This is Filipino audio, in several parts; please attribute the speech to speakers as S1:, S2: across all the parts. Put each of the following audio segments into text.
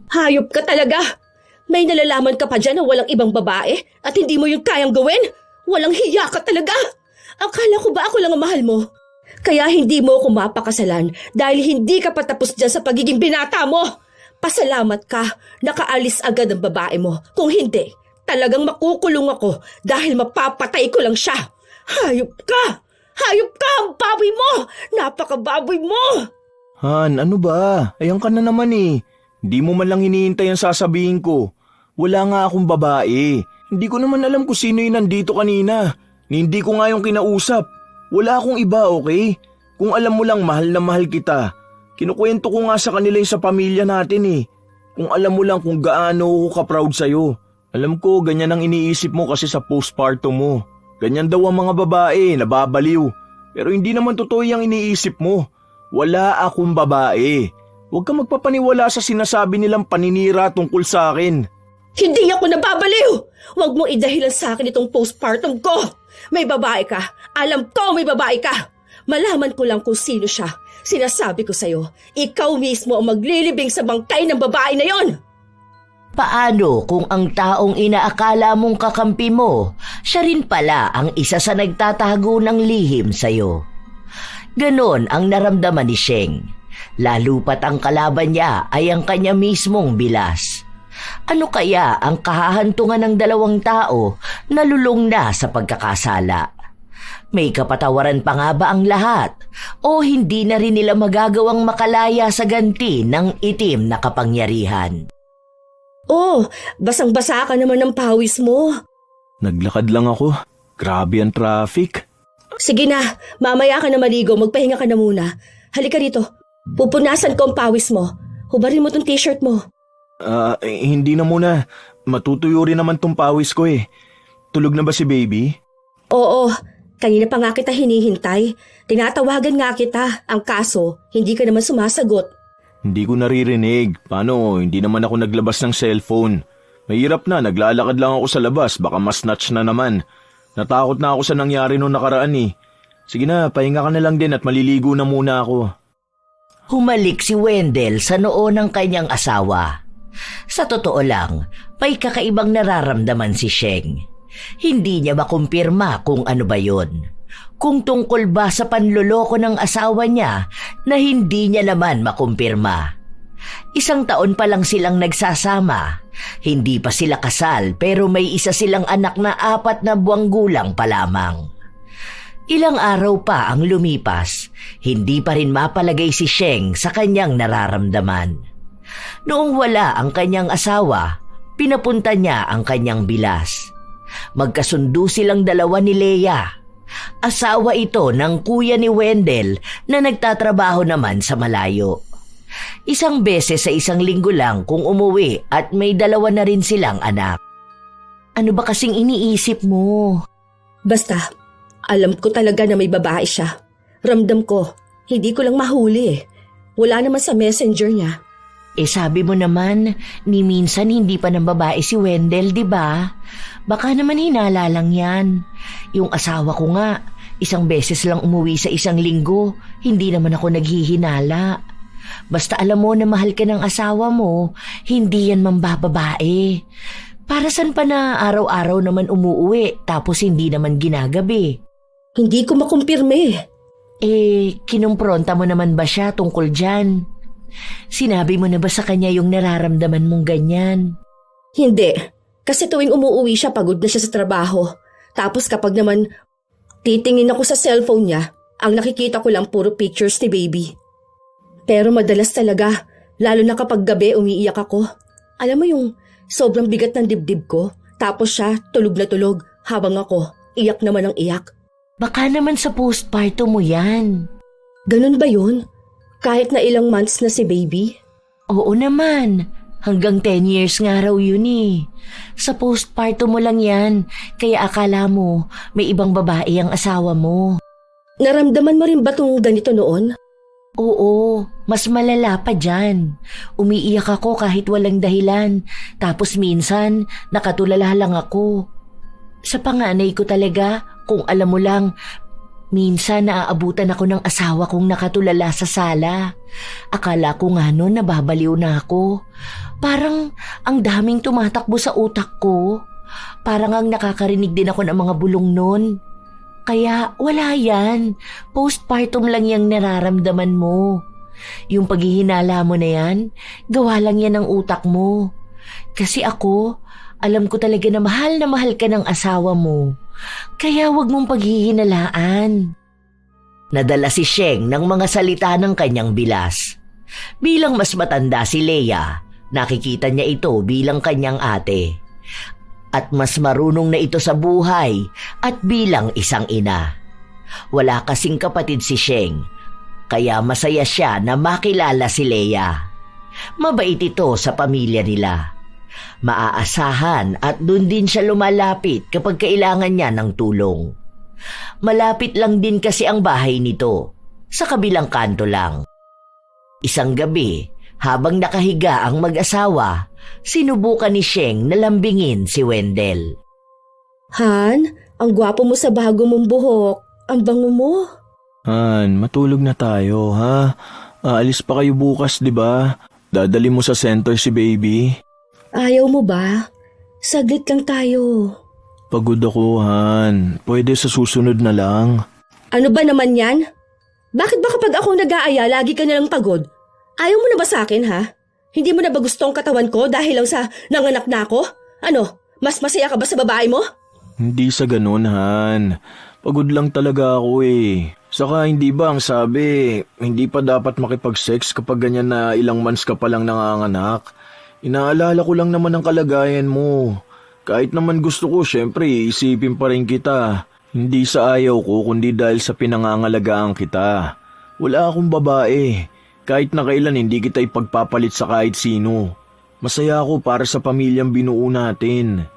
S1: Hayop ka talaga! May nalalaman ka pa dyan na walang ibang babae at hindi mo yun kayang gawin? Walang hiya ka talaga! Akala ko ba ako lang ang mahal mo? Kaya hindi mo ako mapakasalan dahil hindi ka patapos dyan sa pagiging binata mo! Pasalamat ka, nakaalis agad ang babae mo. Kung hindi, talagang makukulong ako dahil mapapatay ko lang siya. Hayop ka! Hayop ka! Ang baboy mo! Napakababoy mo!
S2: Han, ano ba? Ayan ka na naman eh. Hindi mo man lang hinihintay ang sasabihin ko. Wala nga akong babae. Hindi ko naman alam kung sino yung nandito kanina. Hindi ko nga yung kinausap. Wala akong iba, okay? Kung alam mo lang mahal na mahal kita. Kinukwento ko nga sa kanila yung sa pamilya natin eh. Kung alam mo lang kung gaano ako ka-proud sa'yo. Alam ko, ganyan ang iniisip mo kasi sa postpartum mo. Ganyan daw ang mga babae, nababaliw. Pero hindi naman totoo yung iniisip mo. Wala akong babae. Huwag kang magpapaniwala sa sinasabi nilang paninira tungkol sa akin.
S1: Hindi ako nababaliw! Huwag mong idahilan sa akin itong postpartum ko! May babae ka! Alam ko may babae ka! Malaman ko lang kung sino siya. Sinasabi ko sa'yo, ikaw mismo ang maglilibing sa bangkay ng babae na yon!
S3: Paano kung ang taong inaakala mong kakampi mo, siya rin pala ang isa sa nagtatago ng lihim sa'yo? Ganon ang naramdaman ni Sheng. Lalo pat ang kalaban niya ay ang kanya mismong bilas. Ano kaya ang kahahantungan ng dalawang tao na lulong na sa pagkakasala? May kapatawaran pa nga ba ang lahat? O hindi na rin nila magagawang makalaya sa ganti ng itim na kapangyarihan?
S1: Oh, basang-basa ka naman ng pawis mo.
S2: Naglakad lang ako. Grabe ang traffic.
S1: Sige na, mamaya ka na maligo, magpahinga ka na muna. Halika rito, pupunasan ko ang pawis mo. Hubarin mo tong t-shirt mo.
S2: Hindi na muna. Matutuyo rin naman tong pawis ko eh. Tulog na ba si baby?
S1: Oo, kanina pa nga kita hinihintay. Tinatawagan nga kita. Ang kaso, hindi ka naman sumasagot.
S2: Hindi ko naririnig. Paano? Hindi naman ako naglabas ng cellphone. Mahirap na, naglalakad lang ako sa labas. Baka mas-snatch na naman. Natakot na ako sa nangyari noong nakaraan eh. Sige na, pahinga ka na lang din at maliligo na muna ako.
S3: Humalik si Wendell sa noo ng kanyang asawa. Sa totoo lang, may kakaibang nararamdaman si Sheng. Hindi niya makumpirma kung ano ba yun. Kung tungkol ba sa panloloko ng asawa niya na hindi niya naman makumpirma. 1 taon pa lang silang nagsasama. Hindi pa sila kasal pero may isa silang anak na 4 na buwang gulang pa lamang. Ilang araw pa ang lumipas, hindi pa rin mapalagay si Sheng sa kanyang nararamdaman. Noong wala ang kanyang asawa, pinapunta niya ang kanyang bilas. Magkasundo silang dalawa ni Leia. Asawa ito ng kuya ni Wendell na nagtatrabaho naman sa malayo. 1 beses sa 1 linggo lang kung umuwi at may 2 na rin silang anak. Ano ba kasing iniisip mo?
S1: Basta, alam ko talaga na may babae siya. Ramdam ko, hindi ko lang mahuli eh. Wala naman sa messenger niya.
S3: Sabi mo naman, ni minsan hindi pa ng babae si Wendell, di ba? Baka naman hinala lang yan. Yung asawa ko nga, 1 beses lang umuwi sa 1 linggo, hindi naman ako naghihinala. Basta alam mo na mahal ka ng asawa mo, hindi yan mambababae. Para saan pa na araw-araw naman umuuwi tapos hindi naman ginagabi?
S1: Hindi ko makumpirme.
S3: Kinumpronta mo naman ba siya tungkol dyan? Sinabi mo na ba sa kanya yung nararamdaman mong ganyan?
S1: Hindi. Kasi tuwing umuuwi siya, pagod na siya sa trabaho. Tapos kapag naman titingin ako sa cellphone niya, ang nakikita ko lang puro pictures ni baby. Pero madalas talaga, lalo na kapag gabi umiiyak ako. Alam mo yung sobrang bigat ng dibdib ko, tapos siya tulog na tulog habang ako iyak naman ang iyak.
S3: Baka naman sa postpartum mo yan.
S1: Ganun ba yun? Kahit na ilang months na si baby?
S3: Oo naman. Hanggang 10 years nga raw yun eh. Sa postpartum mo lang yan, kaya akala mo may ibang babae ang asawa mo.
S1: Naramdaman mo rin ba itong ganito noon?
S3: Oo, mas malala pa dyan. Umiiyak ako kahit walang dahilan. Tapos minsan, nakatulala lang ako. Sa panganay ko talaga, kung alam mo lang, Minsan naaabutan ako ng asawa kong nakatulala sa sala. Akala ko nga noon nababaliw na ako. Parang ang daming tumatakbo sa utak ko. Parang ang nakakarinig din ako ng mga bulong noon. Kaya wala yan. Postpartum lang yung nararamdaman mo. Yung paghihinala mo na yan, gawa lang yan ng utak mo. Kasi ako, alam ko talaga na mahal ka ng asawa mo. Kaya wag mong paghihinalaan. Nadala si Sheng ng mga salita ng kanyang bilas. Bilang mas matanda si Leia, nakikita niya ito bilang kanyang ate. At mas marunong na ito sa buhay at bilang isang ina. Wala kasing kapatid si Sheng, kaya masaya siya na makilala si Leia. Mabait ito sa pamilya nila. Maaasahan at dun din siya lumalapit kapag kailangan niya ng tulong. Malapit lang din kasi ang bahay nito, sa kabilang kanto lang. Isang gabi, habang nakahiga ang mag-asawa, sinubukan ni Sheng na lambingin si Wendell.
S1: Han, ang gwapo mo sa bago mong buhok. Ang bango mo.
S2: Han, matulog na tayo, ha? Aalis pa kayo bukas, di ba? Dadali mo sa center si baby.
S1: Ayaw mo ba? Saglit lang tayo.
S2: Pagod ako, Han. Pwede sa susunod na lang.
S1: Ano ba naman yan? Bakit ba kapag ako nag-aaya, lagi ka nalang pagod? Ayaw mo na ba sa akin, ha? Hindi mo na ba gusto ang katawan ko dahil lang sa nanganak na ako? Ano, mas masaya ka ba sa babae mo?
S2: Hindi sa ganun, Han. Pagod lang talaga ako eh. Saka hindi ba ang sabi, hindi pa dapat makipag-sex kapag ganyan na ilang months ka palang nanganganak? Inaalala ko lang naman ang kalagayan mo. Kahit naman gusto ko, syempre, isipin pa rin kita. Hindi sa ayaw ko, kundi dahil sa pinangangalagaan kita. Wala akong babae. Kahit na kailan hindi kita ipagpapalit sa kahit sino. Masaya ako para sa pamilyang binuo natin.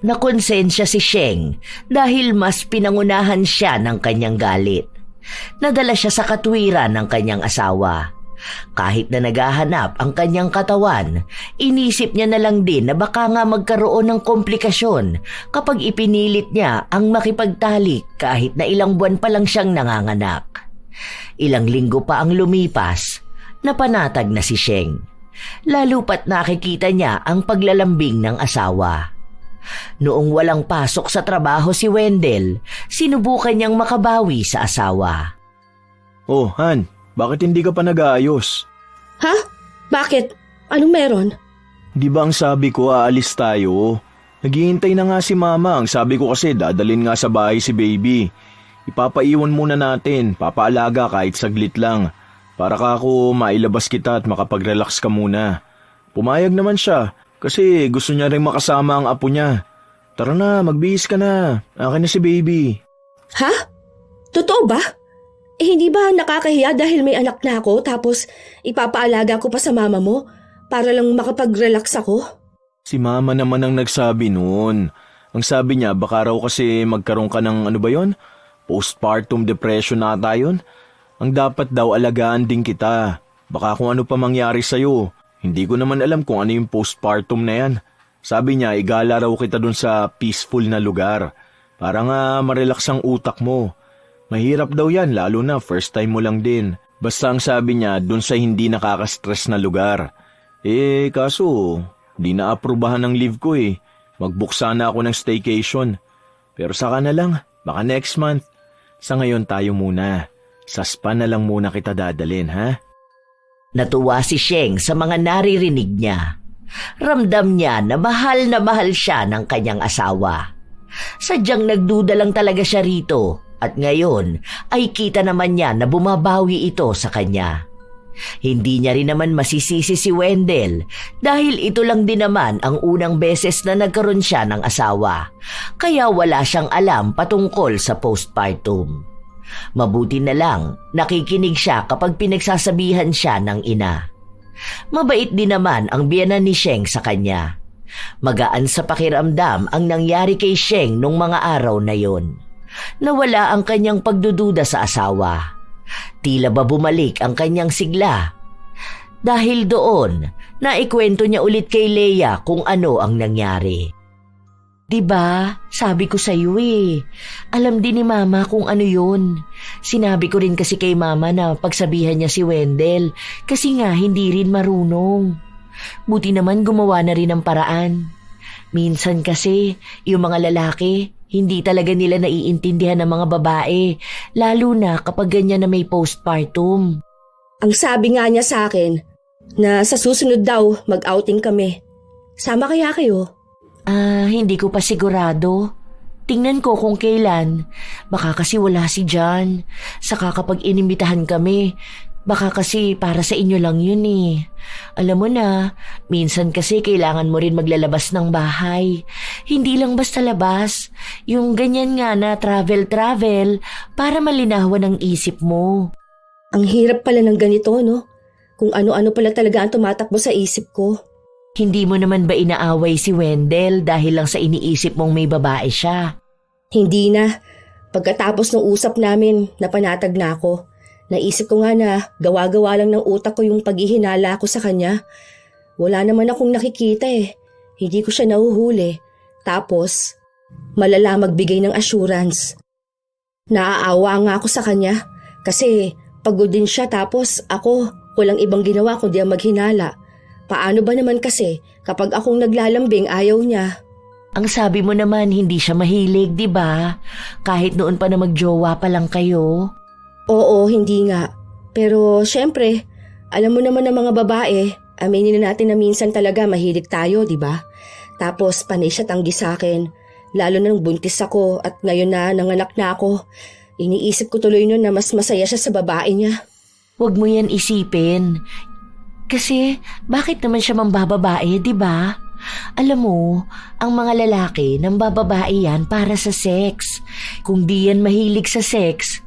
S3: Nakonsensya si Sheng dahil mas pinangunahan siya ng kanyang galit. Nadala siya sa katwiran ng kanyang asawa. Kahit na naghahanap ang kanyang katawan, inisip niya na lang din na baka nga magkaroon ng komplikasyon kapag ipinilit niya ang makipagtalik kahit na ilang buwan pa lang siyang nanganganak. Ilang linggo pa ang lumipas, napanatag na si Sheng. Lalo pat nakikita niya ang paglalambing ng asawa. Noong walang pasok sa trabaho si Wendell, sinubukan niyang makabawi sa asawa.
S2: Oh, Han, bakit hindi ka pa nag-aayos?
S1: Ha? Bakit? Anong meron?
S2: Di ba ang sabi ko aalis tayo? Naghihintay na nga si Mama. Ang sabi ko kasi dadalhin nga sa bahay si baby. Ipapaiwan muna natin, papaalaga kahit saglit lang. Para ka ako mailabas kita at makapag-relax ka muna. Pumayag naman siya kasi gusto niya rin makasama ang apo niya. Tara na, magbihis ka na. Akin na si baby.
S1: Ha? Totoo ba? Hindi ba nakakahiya dahil may anak na ako tapos ipapaalaga ko pa sa mama mo para lang makapag-relax ako?
S2: Si Mama naman ang nagsabi noon. Ang sabi niya baka raw kasi magkaroon ka ng ano ba yon? Postpartum depression na yun. Ang dapat daw alagaan din kita. Baka kung ano pa mangyari sa'yo. Hindi ko naman alam kung ano yung postpartum na yan. Sabi niya igala raw kita dun sa peaceful na lugar. Para nga marelax ang utak mo. Mahirap daw yan lalo na first time mo lang din. Basta ang sabi niya dun sa hindi nakaka-stress na lugar. Kaso di na-aprobahan ng leave ko eh. Mag-book sana ako ng staycation. Pero saka na lang, baka next month. Sa ngayon tayo muna. Sa spa na lang muna kita dadalhin, ha?
S3: Natuwa si Sheng sa mga naririnig niya. Ramdam niya na mahal siya ng kanyang asawa. Sadyang nagduda lang talaga siya rito. At ngayon ay kita naman niya na bumabawi ito sa kanya. Hindi niya rin naman masisisi si Wendell dahil ito lang din naman ang unang beses na nagkaroon siya ng asawa. Kaya wala siyang alam patungkol sa postpartum. Mabuti na lang nakikinig siya kapag pinagsasabihan siya ng ina. Mabait din naman ang biyenan ni Sheng sa kanya. Magaan sa pakiramdam ang nangyari kay Sheng nung mga araw na yon. Nawala ang kanyang pagdududa sa asawa. Tila ba bumalik ang kanyang sigla. Dahil doon, naikwento niya ulit kay Leia kung ano ang nangyari. Diba? Sabi ko sa'yo eh. Alam din ni Mama kung ano yun. Sinabi ko rin kasi kay Mama na pagsabihan niya si Wendell kasi nga hindi rin marunong. Buti naman gumawa na rin ng paraan. Minsan kasi, yung mga lalaki, hindi talaga nila naiintindihan ng mga babae, lalo na kapag ganyan na may postpartum.
S1: Ang sabi nga niya sa akin, na sa susunod daw mag-outing kami. Sama kaya kayo?
S3: Hindi ko pa sigurado. Tingnan ko kung kailan. Baka kasi wala si John. Saka kapag inimbitahan kami, baka kasi para sa inyo lang yun eh. Alam mo na, minsan kasi kailangan mo rin maglalabas ng bahay. Hindi lang basta labas. Yung ganyan nga na travel para malinawan ang isip mo.
S1: Ang hirap pala ng ganito, no? Kung ano-ano pala talaga ang tumatakbo sa isip ko.
S3: Hindi mo naman ba inaaway si Wendell dahil lang sa iniisip mong may babae siya?
S1: Hindi na. Pagkatapos ng usap namin, napanatag na ako. Naisip ko nga na gawa-gawa lang ng utak ko yung paghihinala ko sa kanya. Wala naman akong nakikita eh. Hindi ko siya nahuhuli. Tapos, malala magbigay ng assurance. Naaawa nga ako sa kanya kasi pagod din siya tapos ako walang ibang ginawa kundi ang maghinala. Paano ba naman kasi kapag akong naglalambing ayaw niya?
S3: Ang sabi mo naman hindi siya mahilig, di ba? Kahit noon pa na magjowa pa lang kayo.
S1: Oo, hindi nga. Pero syempre, alam mo naman ng mga babae, aminin na natin na minsan talaga mahilig tayo, di ba? Tapos panay siya tanggi sa akin. Lalo na nung buntis ako at ngayon na nanganak na ako. Iniisip ko tuloy nun na mas masaya siya sa babae niya.
S3: Huwag mo yan isipin. Kasi bakit naman siya mambababae, di ba? Alam mo, ang mga lalaki nambababae yan para sa sex. Kung di yan mahilig sa sex,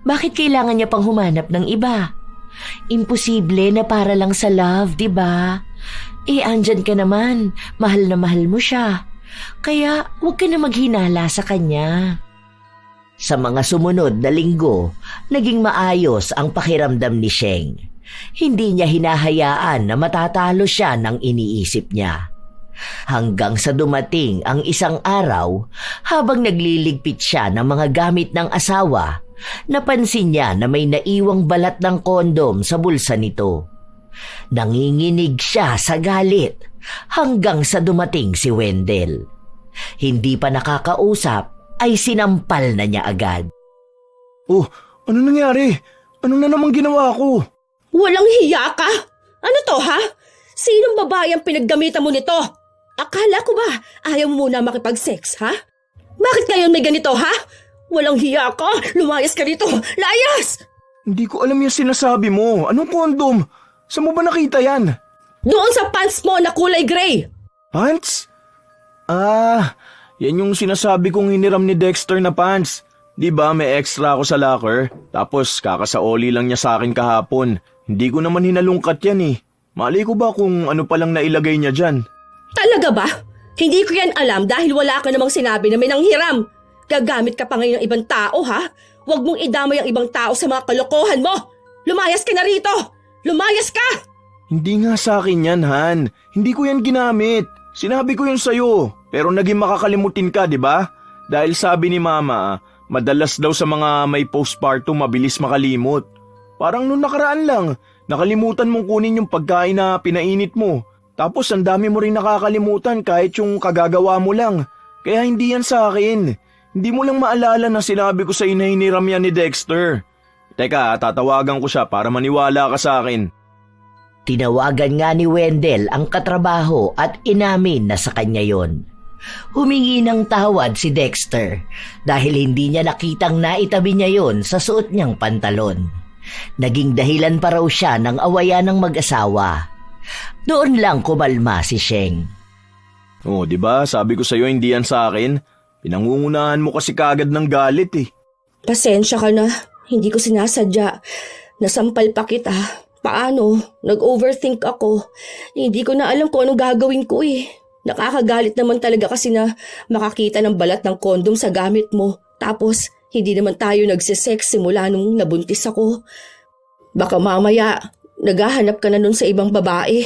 S3: bakit kailangan niya pang humanap ng iba? Imposible na para lang sa love, di ba? Andyan ka naman, mahal na mahal mo siya. Kaya huwag ka na maghinala sa kanya. Sa mga sumunod na linggo, naging maayos ang pakiramdam ni Sheng. Hindi niya hinahayaan na matatalo siya ng iniisip niya. Hanggang sa dumating ang isang araw, habang nagliligpit siya ng mga gamit ng asawa, napansin niya na may naiwang balat ng kondom sa bulsa nito. Nanginginig siya sa galit hanggang sa dumating si Wendell. Hindi pa nakakausap ay sinampal na niya agad.
S2: Oh, ano nangyari? Ano na namang ginawa ko?
S1: Walang hiya ka? Ano to ha? Sinong babae ang pinaggamitan mo nito? Akala ko ba ayaw mo muna makipag-sex ha? Bakit ngayon may ganito ha? Walang hiya ka? Lumayas ka rito! Layas!
S2: Hindi ko alam yung sinasabi mo. Anong kondom? Saan mo ba nakita yan?
S1: Doon sa pants mo na kulay gray!
S2: Pants? Yan yung sinasabi kong hiniram ni Dexter na pants. Di ba may extra ako sa locker? Tapos kakasaoli lang niya sa akin kahapon. Hindi ko naman hinalungkat yan eh. Malay ko ba kung ano palang nailagay niya dyan?
S1: Talaga ba? Hindi ko yan alam dahil wala ka namang sinabi na may nanghiram. Gagamit ka pa ngayon ng ibang tao ha? Huwag mong idamay ang ibang tao sa mga kalokohan mo! Lumayas ka na rito! Lumayas ka!
S2: Hindi nga sa akin yan, Han. Hindi ko yan ginamit. Sinabi ko yun sa'yo. Pero naging makakalimutin ka, di ba? Dahil sabi ni Mama, madalas daw sa mga may postpartum mabilis makalimot. Parang nung nakaraan lang, nakalimutan mong kunin yung pagkain na pinainit mo. Tapos ang dami mo rin nakakalimutan kahit yung kagagawa mo lang. Kaya hindi yan sa akin. Hindi mo lang maalala na sinabi ko sa na hiniram yan ni Dexter. Teka, tatawagan ko siya para maniwala ka sa akin.
S3: Tinawagan nga ni Wendell ang katrabaho at inamin na sa kanya yon. Humingi ng tawad si Dexter dahil hindi niya nakitang naitabi niya yon sa suot niyang pantalon. Naging dahilan pa raw siya ng awayan ng mag-asawa. Doon lang kumalma si Sheng.
S2: Oh, di ba? Sabi ko sa iyo hindi yan sa akin. Pinangungunahan mo kasi kagad ng galit eh.
S1: Pasensya ka na. Hindi ko sinasadya. Nasampal pa kita. Paano? Nag-overthink ako. Hindi ko na alam kung anong gagawin ko eh. Nakakagalit naman talaga kasi na makakita ng balat ng kondom sa gamit mo. Tapos, hindi naman tayo nagsisex simula nung nabuntis ako. Baka mamaya, naghahanap ka na nun sa ibang babae.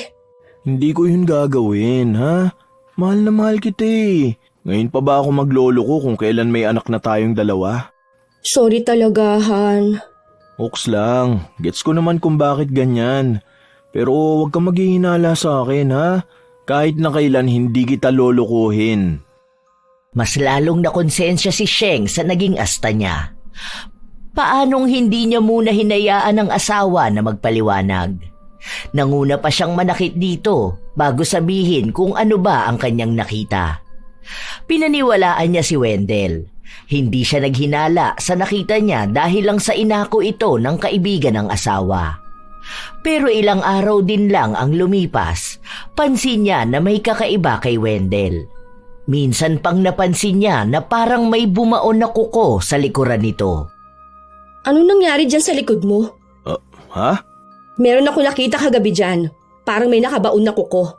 S2: Hindi ko yun gagawin, ha? Mahal na mahal kita eh. Ngayon pa ba ako maglolo ko kung kailan may anak na tayong dalawa?
S1: Sorry talaga, Han.
S2: Oks lang, gets ko naman kung bakit ganyan. Pero huwag kang maghihinala sa akin ha. Kahit na kailan hindi kita lolokohin.
S3: Mas lalong nakonsensya si Sheng sa naging asta niya. Paanong hindi niya muna hinayaan ang asawa na magpaliwanag? Nanguna pa siyang manakit dito bago sabihin kung ano ba ang kanyang nakita. Pinaniwalaan niya si Wendell. Hindi siya naghinala sa nakita niya dahil lang sa inako ito ng kaibigan ng asawa. Pero ilang araw din lang ang lumipas, pansin niya na may kakaiba kay Wendell. Minsan pang napansin niya na parang may bumaon na kuko sa likuran nito.
S1: Anong nangyari dyan sa likod mo?
S2: Ha?
S1: Meron ako nakita kagabi dyan. Parang may nakabaon na kuko.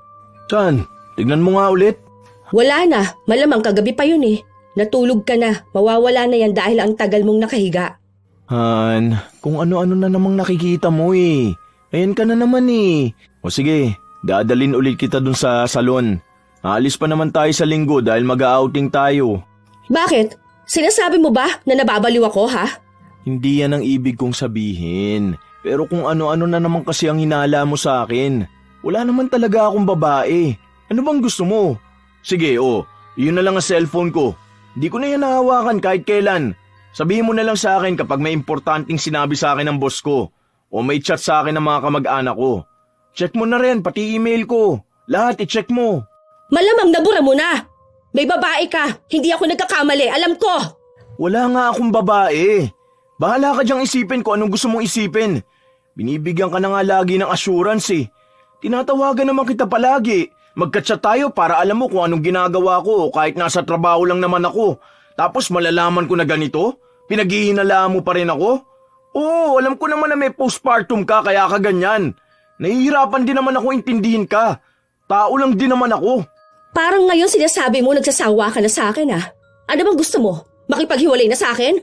S2: Saan? Tignan mo nga ulit.
S1: Wala na, malamang kagabi pa yun eh. Natulog ka na, mawawala na yan dahil ang tagal mong nakahiga.
S2: Han, kung ano-ano na namang nakikita mo eh. Ayan ka na naman eh. O sige, dadalin ulit kita dun sa salon. Aalis pa naman tayo sa linggo dahil mag-outing tayo.
S1: Bakit? Sinasabi mo ba na nababaliw ako ha?
S2: Hindi yan ang ibig kong sabihin. Pero kung ano-ano na naman kasi ang hinala mo sa akin. Wala naman talaga akong babae. Ano bang gusto mo? Sige, yun na lang ang cellphone ko. Di ko na yan nahawakan kahit kailan. Sabihin mo na lang sa akin kapag may importanteng sinabi sa akin ng boss ko o may chat sa akin ng mga kamag-anak ko. Check mo na rin, pati email ko. Lahat i-check mo.
S1: Malamang nabura mo na. May babae ka, hindi ako nagkakamali, alam ko.
S2: Wala nga akong babae. Bahala ka diyang isipin kung anong gusto mong isipin. Binibigyan ka na nga lagi ng assurance eh. Tinatawagan naman kita palagi. Magka-chat tayo para alam mo kung anong ginagawa ko kahit nasa trabaho lang naman ako. Tapos malalaman ko na ganito? Pinaghihinalaan mo pa rin ako? Oo, alam ko naman na may postpartum ka kaya ka ganyan. Nahihirapan din naman ako intindihin ka. Tao lang din naman ako.
S1: Parang ngayon sinasabi mo nagsasawa ka na sa akin ah. Ano bang gusto mo? Makipaghiwalay na sa akin?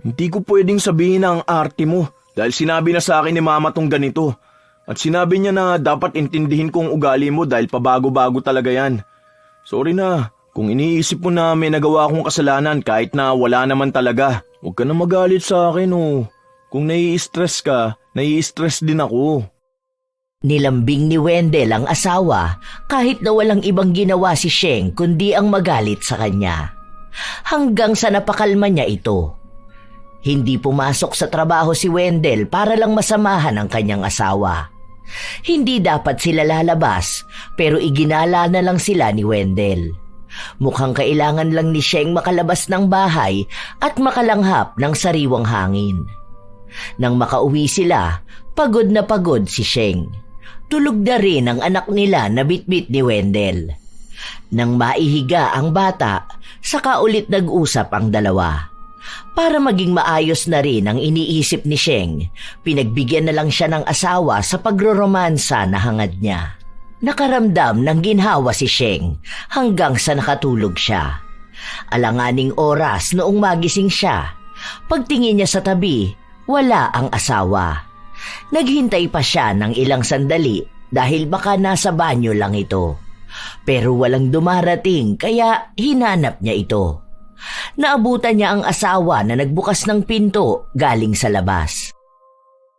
S2: Hindi ko pwedeng sabihin na ang arte mo dahil sinabi na sa akin ni mama tong ganito. At sinabi niya na dapat intindihin ko ang ugali mo dahil pabago-bago talaga yan. Sorry na, kung iniisip mo na may nagawa akong kasalanan kahit na wala naman talaga, huwag ka na magalit sa akin oh. Kung nai-stress ka, nai-stress din ako.
S3: Nilambing ni Wendell ang asawa kahit na walang ibang ginawa si Sheng kundi ang magalit sa kanya. Hanggang sa napakalma niya ito. Hindi pumasok sa trabaho si Wendell para lang masamahan ang kanyang asawa. Hindi dapat sila lalabas pero iginala na lang sila ni Wendell. Mukhang kailangan lang ni Sheng makalabas ng bahay at makalanghap ng sariwang hangin. Nang makauwi sila, pagod na pagod si Sheng. Tulog na rin ang anak nila na bitbit ni Wendell. Nang maihiga ang bata, saka ulit nag-usap ang dalawa. Para maging maayos na rin ang iniisip ni Sheng, pinagbigyan na lang siya ng asawa sa pagroromansa na hangad niya. Nakaramdam ng ginhawa si Sheng hanggang sa nakatulog siya. Alanganing oras noong magising siya. Pagtingin niya sa tabi, wala ang asawa. Naghintay pa siya ng ilang sandali dahil baka nasa banyo lang ito. Pero walang dumarating kaya hinanap niya ito. Naabutan niya ang asawa na nagbukas ng pinto galing sa labas.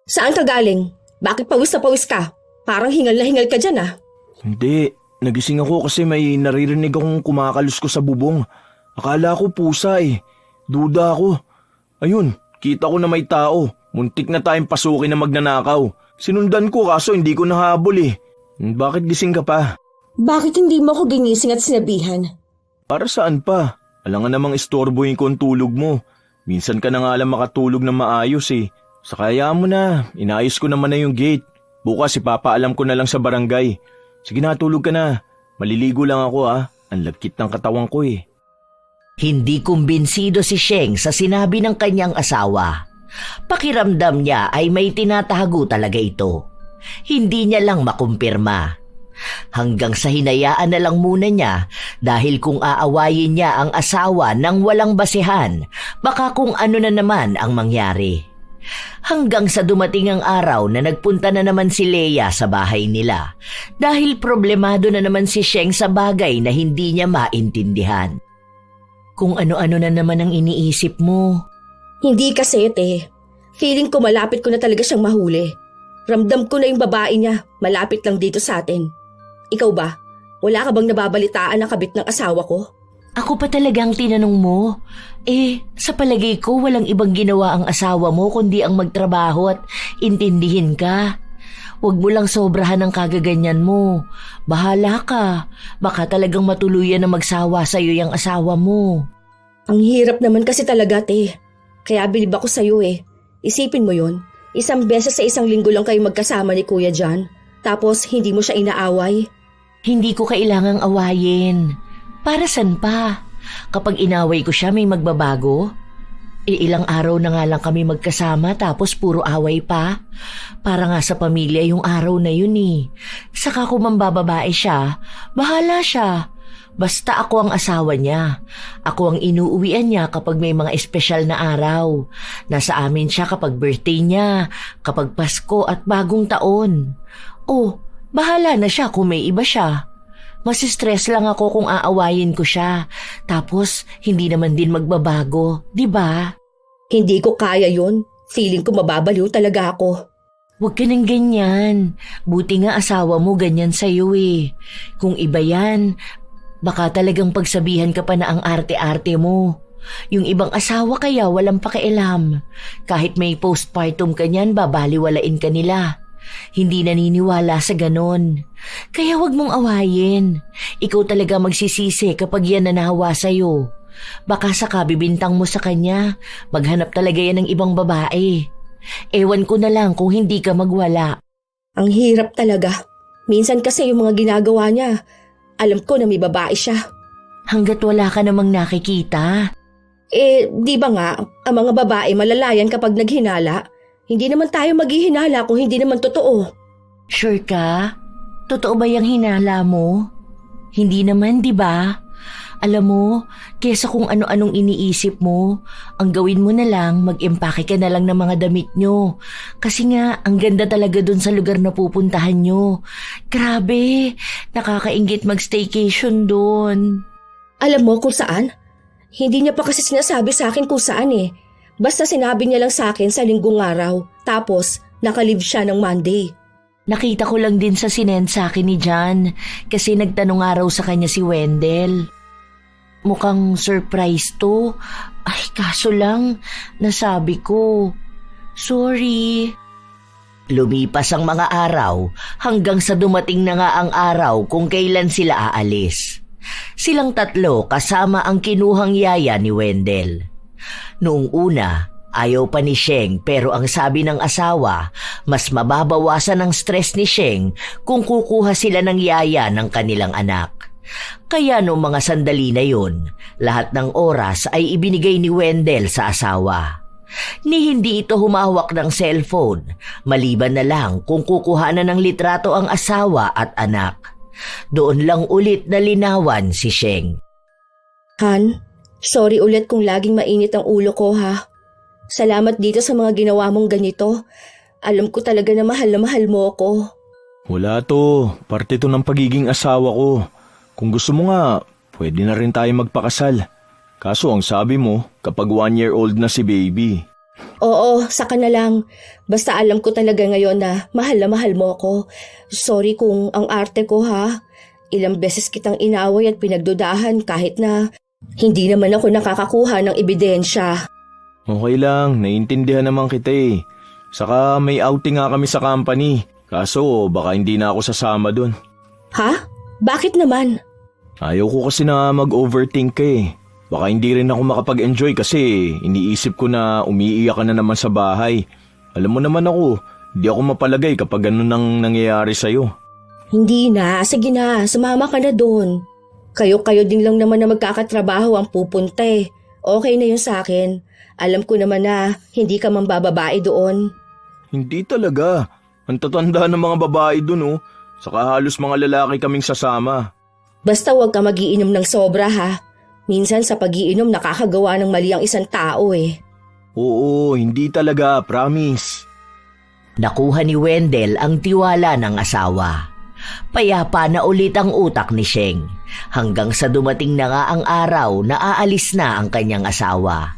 S1: Saan ka galing? Bakit pawis na pawis ka? Parang hingal na hingal ka dyan ah.
S2: Hindi, nagising ako kasi may naririnig akong kumakalusko sa bubong. Akala ko pusa eh. Duda ako. Ayun, kita ko na may tao. Muntik na tayong pasukin na magnanakaw. Sinundan ko kaso hindi ko nahabol eh. Bakit gising ka pa?
S1: Bakit hindi mo ako ginising at sinabihan?
S2: Para saan pa? Alangan namang istorbohin ko ang tulog mo. Minsan ka na nga lang makatulog na maayos eh. Sakaya mo na, inayos ko naman na yung gate. Bukas ipapaalam ko na lang sa barangay. Sige na, tulog ka na. Maliligo lang ako ah. Ang lagkit ng katawan ko eh.
S3: Hindi kumbinsido si Sheng sa sinabi ng kanyang asawa. Pakiramdam niya ay may tinatago talaga ito. Hindi niya lang makumpirma. Hanggang sa hinayaan na lang muna niya dahil kung aawayin niya ang asawa ng walang basehan, baka kung ano na naman ang mangyari. Hanggang sa dumating ang araw na nagpunta na naman si Leia sa bahay nila dahil problemado na naman si Sheng sa bagay na hindi niya maintindihan. Kung ano-ano na naman ang iniisip mo.
S1: Hindi kasi, te. Feeling ko malapit ko na talaga siyang mahuli. Ramdam ko na yung babae niya, malapit lang dito sa atin. Ikaw ba? Wala ka bang nababalitaan na kabit ng asawa ko?
S3: Ako pa talagang tinanong mo. Sa palagay ko walang ibang ginawa ang asawa mo kundi ang magtrabaho at intindihin ka. Huwag mo lang sobrahan ng kagaganyan mo. Bahala ka. Baka talagang matuluyan na magsawa sa'yo yung asawa mo.
S1: Ang hirap naman kasi talaga, te. Kaya bilib ako sa'yo eh. Isipin mo yun. Isang beses sa isang linggo lang kayo magkasama ni Kuya John. Tapos hindi mo siya inaaway.
S3: Hindi ko kailangang awayin. Para san pa? Kapag inaway ko siya may magbabago? Ilang araw na nga lang kami magkasama tapos puro away pa. Para nga sa pamilya yung araw na yun eh. Saka kung mambababae siya, bahala siya. Basta ako ang asawa niya. Ako ang inuuwian niya kapag may mga espesyal na araw. Nasa amin siya kapag birthday niya, kapag Pasko at bagong taon. Bahala na siya kung may iba siya. Masistress lang ako kung aawayin ko siya. Tapos, hindi naman din magbabago, di ba?
S1: Hindi ko kaya yun. Feeling ko mababaliw talaga ako.
S3: Huwag ka nang ganyan. Buti nga asawa mo ganyan sa'yo eh. Kung iba yan, baka talagang pagsabihan ka pa na ang arte-arte mo. Yung ibang asawa kaya walang pakialam. Kahit may postpartum ka niyan, babaliwalain ka nila. Hindi naniniwala sa ganon. Kaya wag mong awayin. Ikaw talaga magsisisi kapag yan nanahawa sa'yo. Baka sa kabibintang mo sa kanya, maghanap talaga yan ng ibang babae. Ewan ko na lang kung hindi ka magwala.
S1: Ang hirap talaga. Minsan kasi yung mga ginagawa niya, alam ko na may babae siya.
S3: Hanggat wala ka namang nakikita.
S1: Di ba nga, ang mga babae malalayan kapag naghinala? Hindi naman tayo maghihinala kung hindi naman totoo.
S3: Sure ka? Totoo ba yung hinala mo? Hindi naman, di ba? Alam mo, kesa kung ano-anong iniisip mo, ang gawin mo na lang, mag-empake ka na lang ng mga damit nyo. Kasi nga, ang ganda talaga dun sa lugar na pupuntahan nyo. Grabe, nakakainggit mag-staycation dun.
S1: Alam mo kung saan? Hindi niya pa kasi sinasabi sa akin kung saan eh. Basta sinabi niya lang sa akin sa linggong araw. Tapos, nakalib siya ng Monday.
S3: Nakita ko lang din sa sinend sa akin ni John kasi nagtanong araw sa kanya si Wendell. Mukhang surprise to. Ay, kaso lang, nasabi ko. Sorry. Lumipas ang mga araw hanggang sa dumating na nga ang araw kung kailan sila aalis. Silang tatlo kasama ang kinuhang yaya ni Wendell. Noong una, ayaw pa ni Sheng pero ang sabi ng asawa, mas mababawasan ang stress ni Sheng kung kukuha sila ng yaya ng kanilang anak. Kaya noong mga sandali na yun, lahat ng oras ay ibinigay ni Wendell sa asawa. Ni hindi ito humawak ng cellphone, maliban na lang kung kukuha na ng litrato ang asawa at anak. Doon lang ulit na linawan si Sheng.
S1: Han, sorry ulit kung laging mainit ang ulo ko ha. Salamat dito sa mga ginawa mong ganito. Alam ko talaga na mahal mo ako.
S2: Wala to. Parte to ng pagiging asawa ko. Kung gusto mo nga, pwede na rin tayo magpakasal. Kaso ang sabi mo, kapag 1-year-old na si baby.
S1: Oo, saka na lang. Basta alam ko talaga ngayon na mahal mo ako. Sorry kung ang arte ko ha. Ilang beses kitang inaway at pinagdudahan kahit na hindi naman ako nakakakuha ng ebidensya.
S2: Okay lang, naiintindihan naman kita eh. Saka may outing nga kami sa company. Kaso baka hindi na ako sasama dun.
S1: Ha? Bakit naman?
S2: Ayaw ko kasi na mag-overthink ka eh. Baka hindi rin ako makapag-enjoy kasi iniisip ko na umiiyak ka na naman sa bahay. Alam mo naman ako, di ako mapalagay kapag ganun nang nangyayari sa'yo.
S1: Hindi na, sige na, sumama ka na doon. Kayo din lang naman na magkakatrabaho ang pupunta eh. Okay na yun sa akin. Alam ko naman na hindi ka mambababae doon.
S2: Hindi talaga. Ang tatanda ng mga babae doon oh. Saka halos mga lalaki kaming sasama.
S1: Basta huwag ka magiinom ng sobra ha. Minsan sa pagiinom nakakagawa ng mali ang isang tao eh.
S2: Oo, hindi talaga, promise.
S3: Nakuha ni Wendell ang tiwala ng asawa. Payapa na ulit ang utak ni Sheng hanggang sa dumating na nga ang araw na aalis na ang kanyang asawa.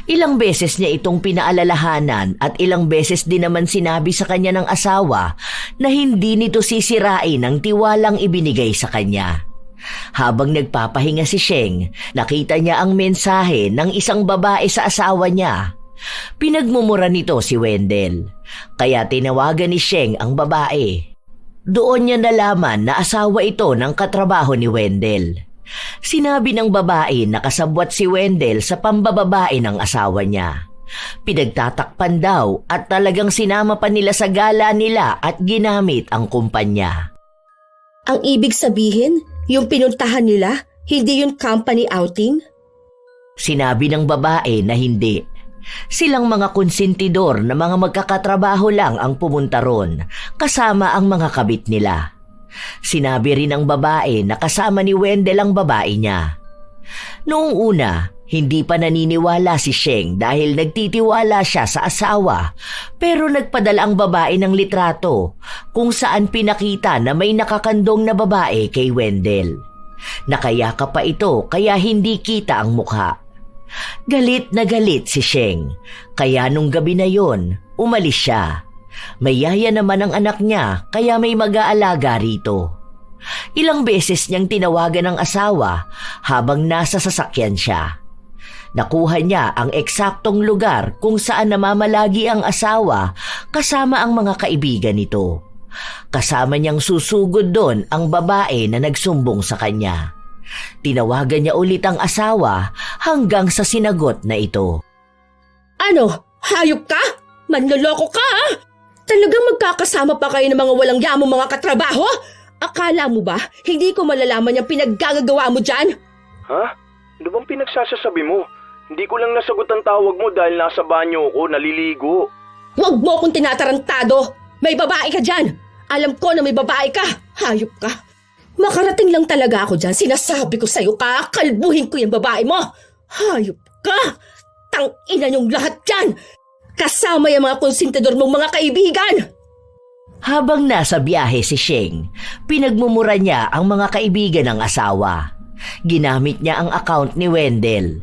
S3: Ilang beses niya itong pinaalalahanan at ilang beses din naman sinabi sa kanya ng asawa na hindi nito sisirain ang tiwalang ibinigay sa kanya. Habang nagpapahinga si Sheng, nakita niya ang mensahe ng isang babae sa asawa niya. Pinagmumura nito si Wendell, kaya tinawagan ni Sheng ang babae. Doon niya nalaman na asawa ito ng katrabaho ni Wendell. Sinabi ng babae na kasabwat si Wendell sa pambababae ng asawa niya. Pinagtatakpan daw at talagang sinama pa nila sa gala nila at ginamit ang kumpanya.
S1: Ang ibig sabihin, yung pinuntahan nila, hindi yung company outing?
S3: Sinabi ng babae na hindi. Silang mga konsentidor na mga magkakatrabaho lang ang pumunta ron, kasama ang mga kabit nila. Sinabi rin ng babae na kasama ni Wendell ang babae niya. Noong una, hindi pa naniniwala si Sheng dahil nagtitiwala siya sa asawa, pero nagpadala ang babae ng litrato kung saan pinakita na may nakakandong na babae kay Wendell. Nakayakap pa ito kaya hindi kita ang mukha. Galit na galit si Sheng, kaya nung gabi na yon, umalis siya. May yaya naman ang anak niya kaya may mag-aalaga rito. Ilang beses niyang tinawagan ang asawa habang nasa sasakyan siya. Nakuha niya ang eksaktong lugar kung saan namamalagi ang asawa kasama ang mga kaibigan nito. Kasama niyang susugod doon ang babae na nagsumbong sa kanya. Tinawagan niya ulit ang asawa hanggang sa sinagot na ito.
S1: Ano? Hayop ka? Manloloko ka, ha? Talagang magkakasama pa kayo ng mga walang yamong mga katrabaho? Akala mo ba, hindi ko malalaman yung pinaggagawa mo dyan?
S2: Ha? Ano bang pinagsasasabi mo? Hindi ko lang nasagot ang tawag mo dahil nasa banyo ko, naliligo.
S1: Huwag mo akong tinatarantado! May babae ka dyan! Alam ko na may babae ka! Hayop ka! Makarating lang talaga ako dyan. Sinasabi ko sa'yo, kakalbuhin ko yung babae mo! Hayop ka! Tangina niyong lahat dyan! Kasama yung mga konsentidor mong mga kaibigan!
S3: Habang nasa biyahe si Sheng, pinagmumura niya ang mga kaibigan ng asawa. Ginamit niya ang account ni Wendell.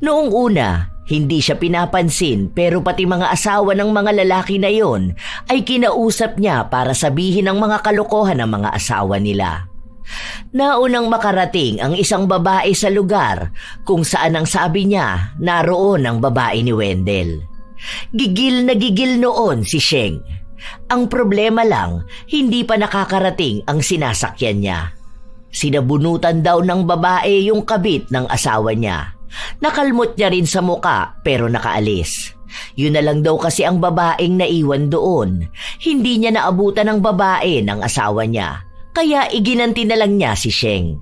S3: Noong una, hindi siya pinapansin pero pati mga asawa ng mga lalaki na yon ay kinausap niya para sabihin ang mga kalokohan ng mga asawa nila. Naunang makarating ang isang babae sa lugar kung saan ang sabi niya naroon ang babae ni Wendell. Gigil na gigil noon si Sheng. Ang problema lang, hindi pa nakakarating ang sinasakyan niya. Sinabunutan daw ng babae yung kabit ng asawa niya. Nakalmot niya rin sa muka pero nakaalis. Yun na lang daw kasi ang babaeng naiwan doon. Hindi niya naabutan ng babae ng asawa niya, kaya iginanti na lang niya si Sheng.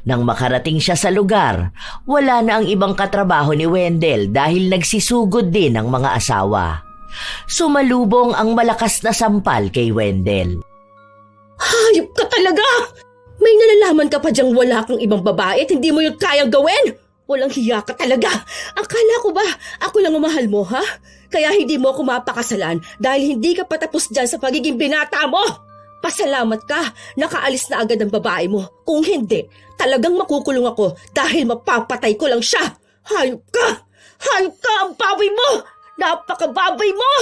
S3: Nang makarating siya sa lugar, wala na ang ibang katrabaho ni Wendell dahil nagsisugod din ang mga asawa. Sumalubong ang malakas na sampal kay Wendell.
S1: Hayop ka talaga! May nalalaman ka pa diyang wala kang ibang babae at hindi mo yun kayang gawin? Walang hiya ka talaga. Akala ko ba ako lang ang mahal mo, ha? Kaya hindi mo ako mapakasalan dahil hindi ka patapos dyan sa pagiging binata mo. Pasalamat ka, nakaalis na agad ang babae mo. Kung hindi, talagang makukulong ako dahil mapapatay ko lang siya. Hayop ka! Hayop ka! Ang baboy mo! Napakababoy mo!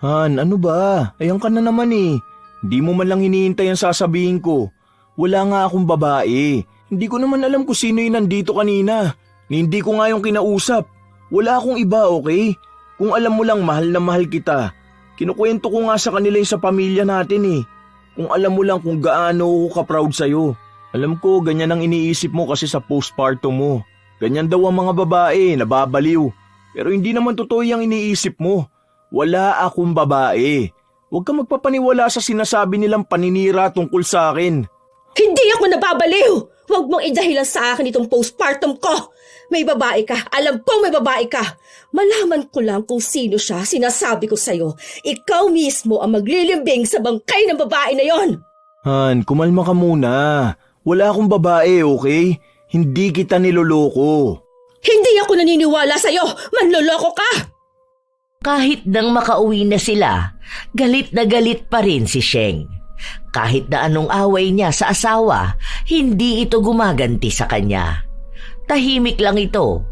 S2: Han, ano ba? Ayan ka na naman eh. Hindi mo man lang hinihintay ang sasabihin ko. Wala nga akong babae. Hindi ko naman alam kung sino yung nandito kanina. Hindi ko nga yung kinausap. Wala akong iba, okay? Kung alam mo lang mahal na mahal kita. Kinukwento ko nga sa kanila yung sa pamilya natin eh. Kung alam mo lang kung gaano ako ka-proud sa'yo. Alam ko, ganyan ang iniisip mo kasi sa postpartum mo. Ganyan daw ang mga babae, nababaliw. Pero hindi naman totoo yung iniisip mo. Wala akong babae. Huwag ka magpapaniwala sa sinasabi nilang paninira tungkol sa akin.
S1: Hindi ako nababaliw! Huwag mong idahilan sa akin itong postpartum ko! May babae ka. Alam ko may babae ka. Malaman ko lang kung sino siya. Sinasabi ko sa'yo, ikaw mismo ang maglilimbing sa bangkay ng babae na yon.
S2: Han, kumalma ka muna. Wala akong babae, okay? Hindi kita niloloko.
S1: Hindi ako naniniwala sa'yo. Manloloko ka!
S3: Kahit nang makauwi na sila, galit na galit pa rin si Sheng. Kahit na anong away niya sa asawa, hindi ito gumaganti sa kanya. Tahimik lang ito,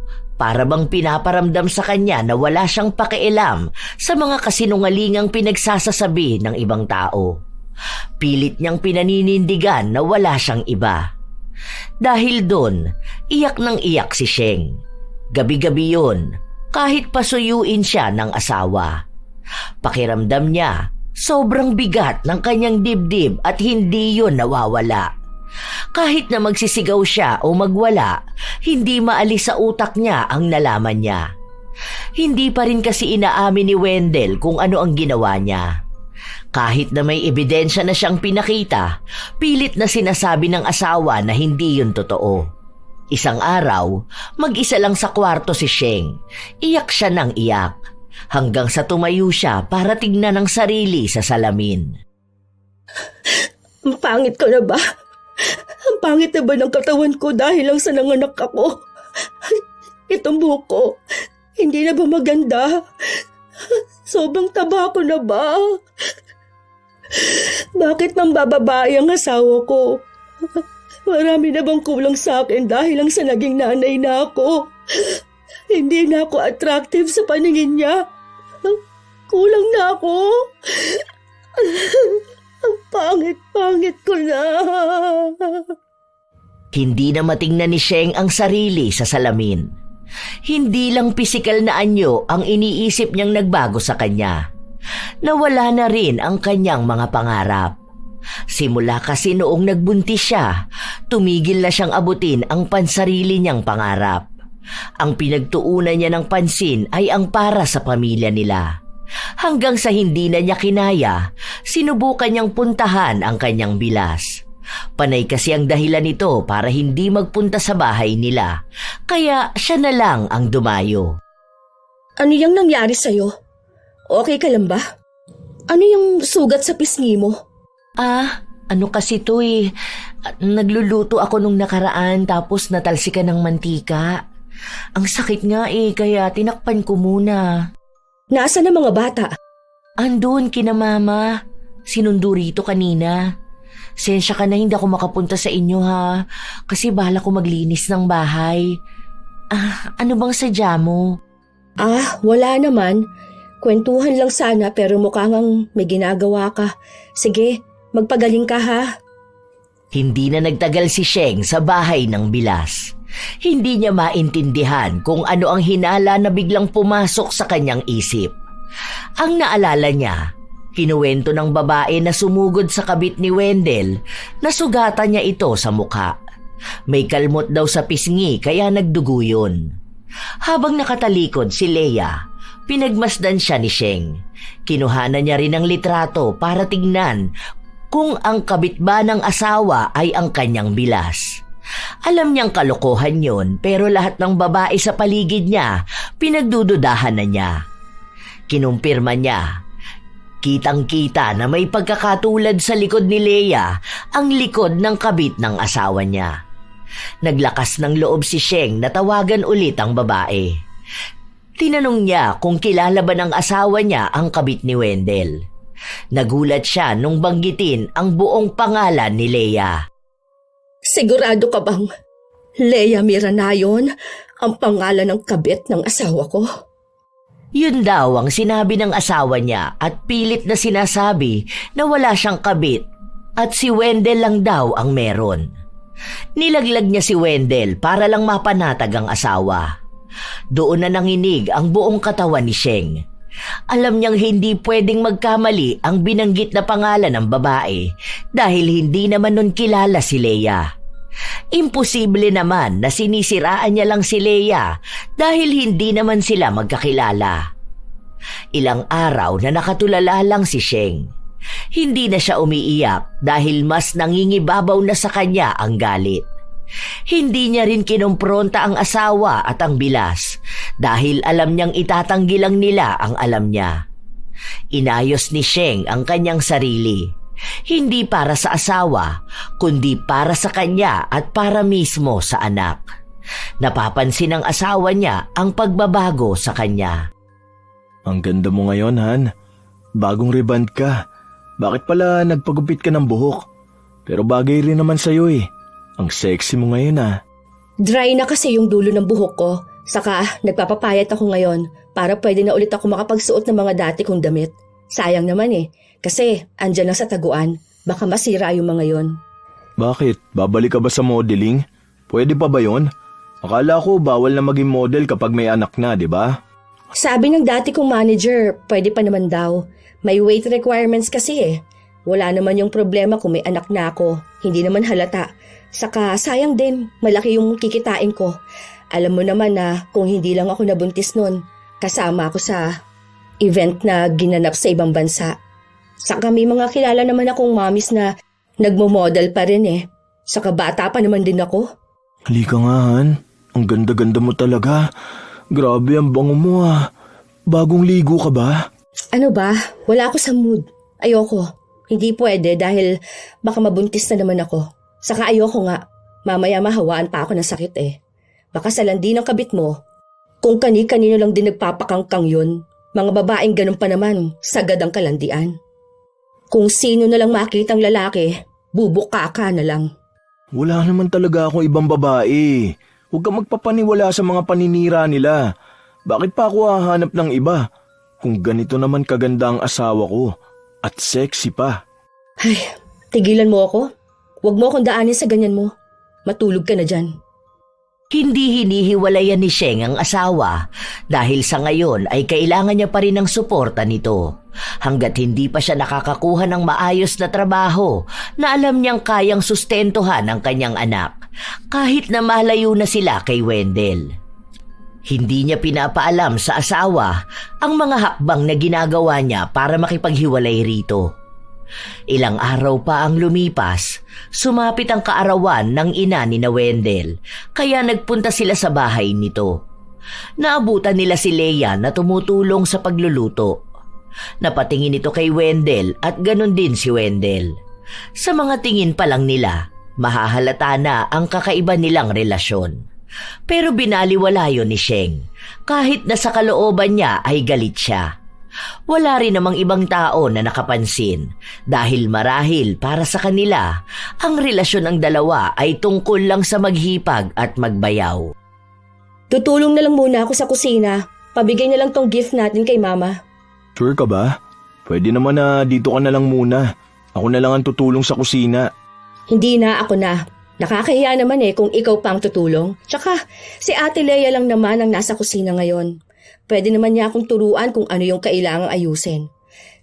S3: para bang pinaparamdam sa kanya na wala siyang pakialam sa mga kasinungalingang pinagsasasabi ng ibang tao. Pilit niyang pinaninindigan na wala siyang iba. Dahil doon, iyak ng iyak si Sheng. Gabi-gabi yun, kahit pasuyuin siya ng asawa. Pakiramdam niya, sobrang bigat ng kanyang dibdib at hindi yun nawawala. Kahit na magsisigaw siya o magwala, hindi maalis sa utak niya ang nalaman niya. Hindi pa rin kasi inaamin ni Wendell kung ano ang ginawa niya. Kahit na may ebidensya na siyang pinakita, pilit na sinasabi ng asawa na hindi yun totoo. Isang araw, mag-isa lang sa kwarto si Sheng. Iyak siya ng iyak, hanggang sa tumayo siya para tignan ang sarili sa salamin.
S1: Ang pangit ko na ba? Ang pangit na ba ng katawan ko dahil lang sa nanganak ako? Itong buhok ko, hindi na ba maganda? Sobrang taba ko na ba? Bakit nang bababae ang asawa ko? Marami na bang kulang sa akin dahil lang sa naging nanay na ako? Hindi na ako attractive sa paningin niya. Kulang na ako. Ang pangit-pangit ko na.
S3: Hindi na matingnan ni Sheng ang sarili sa salamin. Hindi lang pisikal na anyo ang iniisip niyang nagbago sa kanya. Nawala na rin ang kanyang mga pangarap. Simula kasi noong nagbuntis siya, tumigil na siyang abutin ang pansarili niyang pangarap. Ang pinagtuunan niya ng pansin ay ang para sa pamilya nila. Hanggang sa hindi na niya kinaya, sinubukan niyang puntahan ang kanyang bilas. Panay kasi ang dahilan nito para hindi magpunta sa bahay nila, kaya siya na lang ang dumayo.
S1: Ano yung nangyari sa'yo? Okay ka lang ba? Ano yung sugat sa pisngi mo?
S3: Ano kasi to eh. Nagluluto ako nung nakaraan tapos natalsikan ng mantika. Ang sakit nga eh, kaya tinakpan ko muna.
S1: Nasaan ang mga bata?
S3: Andun kina mama. Sinundo rito kanina. Sensya ka na hindi ako makapunta sa inyo ha. Kasi bahala ko maglinis ng bahay. Ano bang sadya mo?
S1: Wala naman. Kwentuhan lang sana pero mukhang may ginagawa ka. Sige, magpagaling ka ha.
S3: Hindi na nagtagal si Sheng sa bahay ng bilas. Hindi niya maintindihan kung ano ang hinala na biglang pumasok sa kanyang isip. Ang naalala niya, kinuwento ng babae na sumugod sa kabit ni Wendell na sugatan niya ito sa mukha. May kalmot daw sa pisngi kaya nagdugo yun. Habang nakatalikod si Leia, pinagmasdan siya ni Sheng. Kinuhanan niya rin ang litrato para tignan kung ang kabit ba ng asawa ay ang kanyang bilas. Alam niyang kalokohan yon pero lahat ng babae sa paligid niya pinagdududahan na niya. Kinumpirma niya. Kitang-kita na may pagkakatulad sa likod ni Leia ang likod ng kabit ng asawa niya. Naglakas ng loob si Sheng na tawagan ulit ang babae. Tinanong niya kung kilala ba ng asawa niya ang kabit ni Wendell. Nagulat siya nung banggitin ang buong pangalan ni Leia.
S1: Sigurado ka bang Leia Miranayon ang pangalan ng kabit ng asawa ko?
S3: Yun daw ang sinabi ng asawa niya at pilit na sinasabi na wala siyang kabit at si Wendell lang daw ang meron. Nilaglag niya si Wendell para lang mapanatag ang asawa. Doon na nanginig ang buong katawan ni Sheng. Alam niyang hindi pwedeng magkamali ang binanggit na pangalan ng babae dahil hindi naman nun kilala si Leia. Imposible naman na sinisiraan niya lang si Leia dahil hindi naman sila magkakilala. Ilang araw na nakatulala lang si Sheng. Hindi na siya umiiyak dahil mas nangingibabaw na sa kanya ang galit. Hindi niya rin kinompronta ang asawa at ang bilas dahil alam niyang itatanggi lang nila ang alam niya. Inayos ni Sheng ang kanyang sarili. Hindi para sa asawa, kundi para sa kanya at para mismo sa anak. Napapansin ng asawa niya ang pagbabago sa kanya.
S2: Ang ganda mo ngayon, Han. Bagong reband ka. Bakit pala nagpagupit ka ng buhok? Pero bagay rin naman sa'yo eh. Ang sexy mo ngayon ah.
S1: Dry na kasi yung dulo ng buhok ko. Saka nagpapapayat ako ngayon para pwede na ulit ako makapagsuot ng mga dati kong damit. Sayang naman eh. Kasi andyan lang sa taguan. Baka masira yung mga yon.
S2: Bakit? Babalik ka ba sa modeling? Pwede pa ba yon? Akala ko bawal na maging model kapag may anak na, di ba?
S1: Sabi ng dati kong manager, pwede pa naman daw. May weight requirements kasi eh. Wala naman yung problema kung may anak na ako. Hindi naman halata. Saka sayang din, malaki yung kikitain ko. Alam mo naman na kung hindi lang ako nabuntis nun, kasama ako sa event na ginanap sa ibang bansa. Saka may mga kilala naman akong mommies na nagmo-model pa rin eh. Saka bata pa naman din ako.
S2: Halika nga, Han. Ang ganda-ganda mo talaga. Grabe ang bango mo ah. Bagong ligo ka ba?
S1: Ano ba? Wala ako sa mood. Ayoko. Hindi pwede dahil baka mabuntis na naman ako. Saka ayoko nga. Mamaya mahawaan pa ako ng sakit eh. Baka sa landi ng kabit mo. Kung kani-kanino lang din nagpapakangkang yun. Mga babaeng ganun pa naman, sagad ang kalandian. Kung sino na lang makitang lalaki, bubuka ka na lang.
S2: Wala naman talaga akong ibang babae. Huwag kang magpapaniwala sa mga paninira nila. Bakit pa ako hahanap ng iba? Kung ganito naman kaganda ang asawa ko. At sexy pa.
S1: Ay, tigilan mo ako. Huwag mo akong daanin sa ganyan mo. Matulog ka na dyan.
S3: Hindi hinihiwalayan ni Sheng ang asawa dahil sa ngayon ay kailangan niya pa rin ng suporta nito. Hanggat hindi pa siya nakakakuha ng maayos na trabaho na alam niyang kayang sustentuhan ang kanyang anak kahit na malayo na sila kay Wendell. Hindi niya pinapaalam sa asawa ang mga hakbang na ginagawa niya para makipaghiwalay rito. Ilang araw pa ang lumipas, sumapit ang kaarawan ng ina ni na Wendell, kaya nagpunta sila sa bahay nito. Naabutan nila si Leia na tumutulong sa pagluluto. Napatingin ito kay Wendell at ganun din si Wendell. Sa mga tingin pa lang nila, mahahalata na ang kakaiba nilang relasyon. Pero binaliwala yun ni Sheng, kahit na sa kalooban niya ay galit siya. Wala rin namang ibang tao na nakapansin dahil marahil para sa kanila, ang relasyon ng dalawa ay tungkol lang sa maghipag at magbayaw.
S1: Tutulong na lang muna ako sa kusina. Pabigay na lang tong gift natin kay Mama.
S2: Sure ka ba? Pwede naman na dito ka na lang muna. Ako na lang ang tutulong sa kusina.
S1: Hindi na, ako na. Nakakahiya naman eh kung ikaw pa ang tutulong. Tsaka, si Ate Leia lang naman ang nasa kusina ngayon. Pwede naman niya akong turuan kung ano yung kailangang ayusin.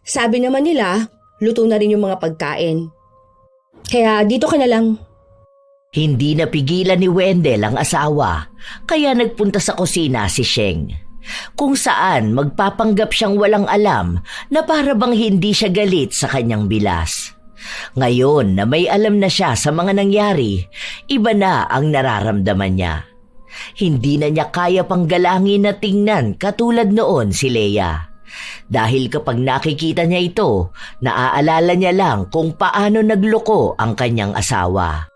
S1: Sabi naman nila, luto na rin yung mga pagkain. Kaya dito ka na lang.
S3: Hindi napigilan ni Wendell ang asawa, kaya nagpunta sa kusina si Sheng. Kung saan magpapanggap siyang walang alam na para bang hindi siya galit sa kanyang bilas. Ngayon na may alam na siya sa mga nangyari, iba na ang nararamdaman niya. Hindi na niya kaya pang galangin na tingnan katulad noon si Leia. Dahil kapag nakikita niya ito, naaalala niya lang kung paano nagloko ang kanyang asawa.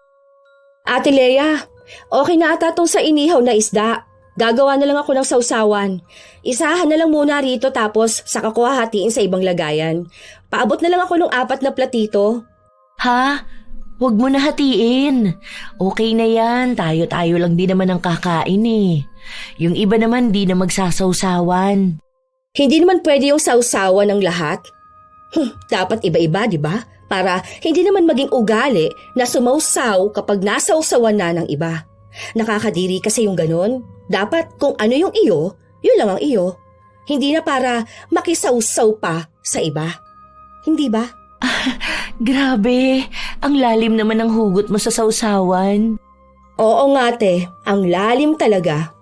S1: Ate Leia, okay na ata tong sa inihaw na isda. Gagawa na lang ako ng sausawan. Isahan na lang muna rito tapos saka ko hahatiin sa ibang lagayan. Paabot na lang ako ng 4 na platito.
S3: Ha? Huwag mo na hatiin. Okay na yan. Tayo-tayo lang din naman ang kakain eh. Yung iba naman di na magsasawsawan.
S1: Hindi naman pwede yung sausawan ng lahat. Dapat iba-iba, di ba? Para hindi naman maging ugali na sumausaw kapag nasausawan na ng iba. Nakakadiri kasi yung ganun. Dapat kung ano yung iyo, yun lang ang iyo. Hindi na para makisawsaw pa sa iba. Hindi ba?
S3: Grabe, ang lalim naman ng hugot mo sa sausawan.
S1: Oo nga te, ang lalim talaga.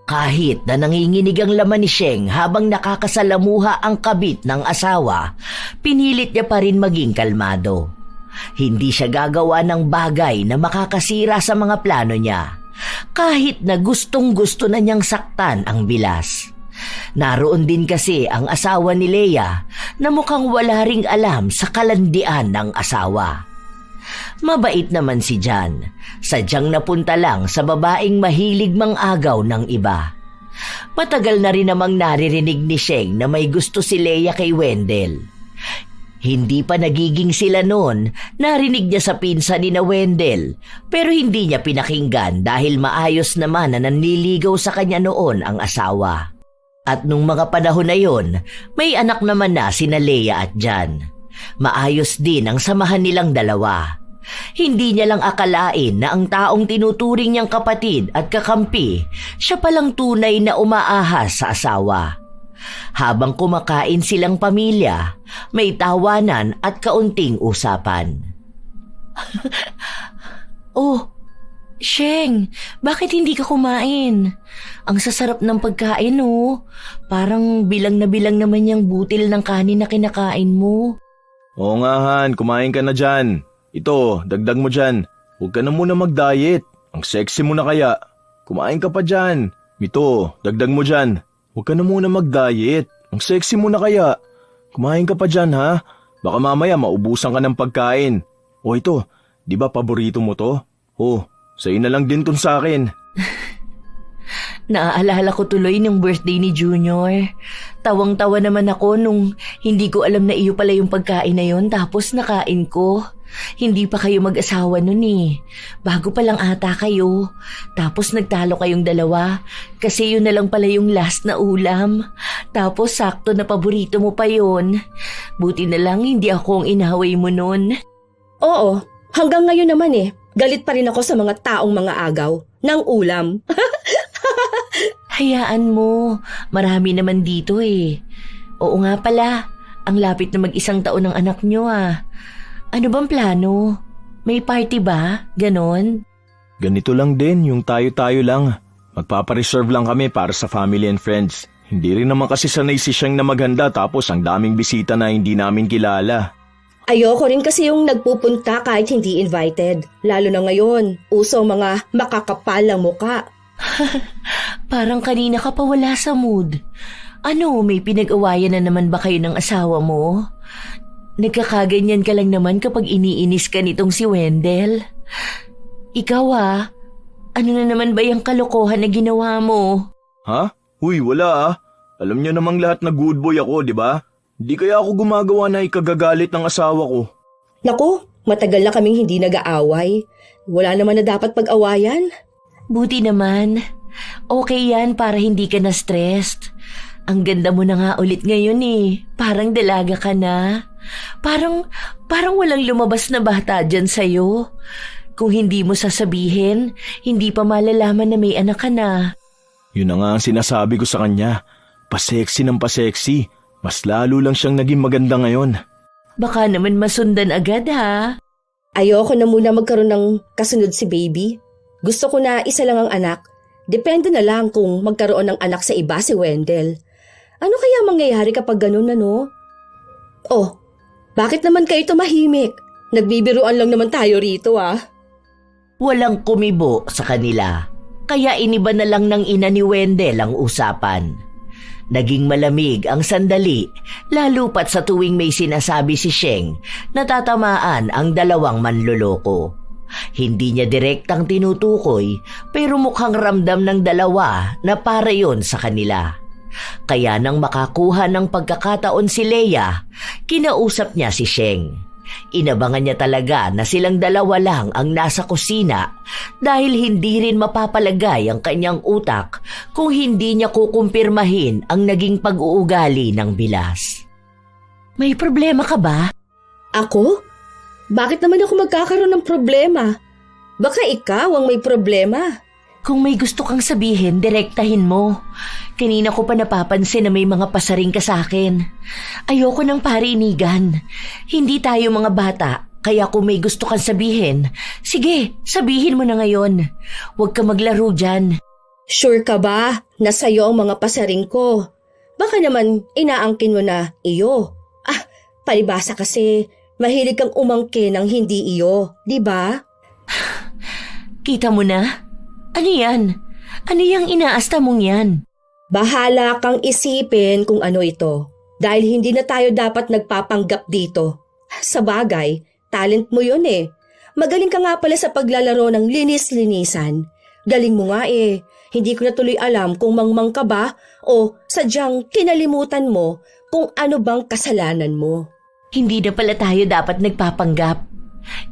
S3: Kahit na nanginginig ang laman ni Sheng habang nakakasalamuha ang kabit ng asawa, pinilit niya pa rin maging kalmado. Hindi siya gagawa ng bagay na makakasira sa mga plano niya, kahit na gustong-gusto na niyang saktan ang bilas. Naroon din kasi ang asawa ni Leia na mukhang wala ring alam sa kalandian ng asawa. Mabait naman si Jan, sadyang napunta lang sa babaeng mahilig mang-agaw ng iba. Matagal na rin namang naririnig ni Sheng na may gusto si Leia kay Wendell. Hindi pa nagiging sila noon, narinig niya sa pinsan ni na Wendell, pero hindi niya pinakinggan dahil maayos naman na nanliligaw sa kanya noon ang asawa. At nung mga panahon na yon, may anak naman na sina Leia at Jan. Maayos din ang samahan nilang dalawa. Hindi niya lang akalain na ang taong tinuturing niyang kapatid at kakampi, siya palang tunay na umaahas sa asawa. Habang kumakain silang pamilya, may tawanan at kaunting usapan. Oh, Sheng, bakit hindi ka kumain? Ang sasarap ng pagkain, oh. Parang bilang na bilang naman yung butil ng kanin na kinakain mo.
S2: Oo nga Han, kumain ka na dyan. Ito, dagdag mo dyan. Huwag ka na muna mag-diet. Ang sexy mo na kaya. Kumain ka pa dyan. Ito, dagdag mo dyan. Huwag ka na muna mag-diet. Ang sexy mo na kaya. Kumain ka pa dyan ha. Baka mamaya maubusan ka ng pagkain. O ito, di ba paborito mo to? O, sa'yo na lang din tun sa akin.
S3: Naaalala ko tuloy ng birthday ni Junior. Tawang-tawa naman ako nung hindi ko alam na iyo pala yung pagkain na yon tapos nakain ko. Hindi pa kayo mag-asawa nun eh. Bago pa lang ata kayo. Tapos nagtalo kayong dalawa kasi yun na lang pala yung last na ulam. Tapos sakto na paborito mo pa yun. Buti na lang hindi ako ang inaway mo nun.
S1: Oo, hanggang ngayon naman eh. Galit pa rin ako sa mga taong mga agaw ng ulam.
S3: Hayaan mo, marami naman dito eh. Oo nga pala, ang lapit na mag-1 taon ng anak nyo ah. Ano bang plano? May party ba? Ganon?
S2: Ganito lang din, yung tayo-tayo lang. Magpapareserve lang kami para sa family and friends. Hindi rin naman kasi sanay si Sheng na maghanda tapos ang daming bisita na hindi namin kilala.
S1: Ayoko rin kasi yung nagpupunta kahit hindi invited. Lalo na ngayon, uso mga makakapal ang muka.
S3: Parang kanina ka pa wala sa mood. Ano, may pinag-awayan na naman ba kayo ng asawa mo? Nagkakaganyan ka lang naman kapag iniinis ka nitong si Wendell. Ikaw ano na naman ba yung kalokohan na ginawa mo?
S2: Ha? Uy, wala ah. Alam niyo namang lahat na good boy ako, di ba? Hindi kaya ako gumagawa na ikagagalit ng asawa ko.
S1: Naku, matagal na kaming hindi nag-aaway. Wala naman na dapat pag-awayan.
S3: Buti naman. Okay yan para hindi ka na-stressed. Ang ganda mo na nga ulit ngayon eh. Parang dalaga ka na. Parang walang lumabas na bata dyan sa'yo. Kung hindi mo sasabihin, hindi pa malalaman na may anak ka na.
S2: Yun na nga ang sinasabi ko sa kanya. Pasexy ng pasexy. Mas lalo lang siyang naging maganda ngayon.
S3: Baka naman masundan agad ha.
S1: Ayoko na muna magkaroon ng kasunod si baby. Gusto ko na isa lang ang anak. Depende na lang kung magkaroon ng anak sa iba si Wendell. Ano kaya mangyayari kapag ganun ano? Oh, bakit naman kayo tumahimik? Nagbibiruan lang naman tayo rito ah.
S3: Walang kumibo sa kanila. Kaya iniba na lang ng ina ni Wendell ang usapan. Naging malamig ang sandali, lalo pat sa tuwing may sinasabi si Sheng na tatamaan ang dalawang manloloko. Hindi niya direktang tinutukoy pero mukhang ramdam ng dalawa na para yon sa kanila. Kaya nang makakuha ng pagkakataon si Leia, kinausap niya si Sheng. Inabangan niya talaga na silang dalawa lang ang nasa kusina dahil hindi rin mapapalagay ang kanyang utak kung hindi niya kukumpirmahin ang naging pag-uugali ng bilas. May problema ka ba?
S1: Ako? Bakit naman ako magkakaroon ng problema? Baka ikaw ang may problema.
S3: Kung may gusto kang sabihin, direktahin mo. Kanina ko pa napapansin na may mga pasaring ka sa akin. Ayoko ng parinigan. Hindi tayo mga bata, kaya kung may gusto kang sabihin, sige, sabihin mo na ngayon. Huwag ka maglaro dyan.
S1: Sure ka ba na sa'yo ang mga pasaring ko? Baka naman inaangkin mo na iyo. Palibasa kasi mahilig kang umangkin ng hindi iyo, di ba?
S3: Kita mo na? Ano yan? Ano yung inaasta mong yan?
S1: Bahala kang isipin kung ano ito. Dahil hindi na tayo dapat nagpapanggap dito. Sa bagay, talent mo yun eh. Magaling ka nga pala sa paglalaro ng linis-linisan. Galing mo nga eh. Hindi ko na tuloy alam kung mangmang ka ba o sadyang kinalimutan mo kung ano bang kasalanan mo.
S3: Hindi na pala tayo dapat nagpapanggap.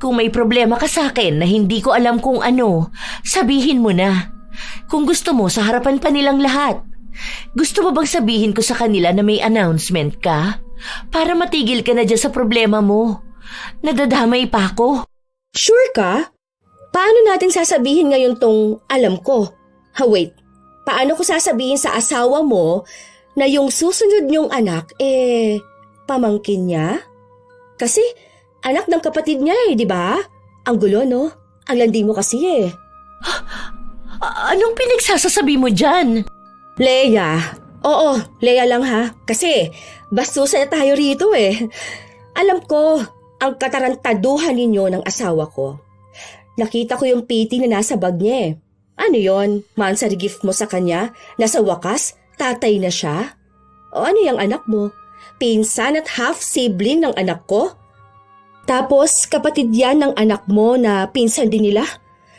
S3: Kung may problema ka sa akin na hindi ko alam kung ano, sabihin mo na. Kung gusto mo, sa harapan pa nilang lahat. Gusto mo bang sabihin ko sa kanila na may announcement ka? Para matigil ka na dyan sa problema mo. Nadadamay pa ako.
S1: Sure ka? Paano natin sasabihin ngayon tong alam ko? Wait. Paano ko sasabihin sa asawa mo na yung susunod niyong anak, pamangkin niya? Kasi anak ng kapatid niya di ba? Ang gulo, no? Ang landi mo kasi
S3: Anong pinagsasasabi mo dyan?
S1: Leia. Oo, Leia lang ha. Kasi bastusan na tayo rito Alam ko, ang katarantaduhan ninyo ng asawa ko. Nakita ko yung PT na nasa bag niya Ano yon? Monthsary gift mo sa kanya na sa wakas, tatay na siya? O ano yung anak mo? Pinsan at half-sibling ng anak ko? Tapos kapatid yan ng anak mo na pinsan din nila?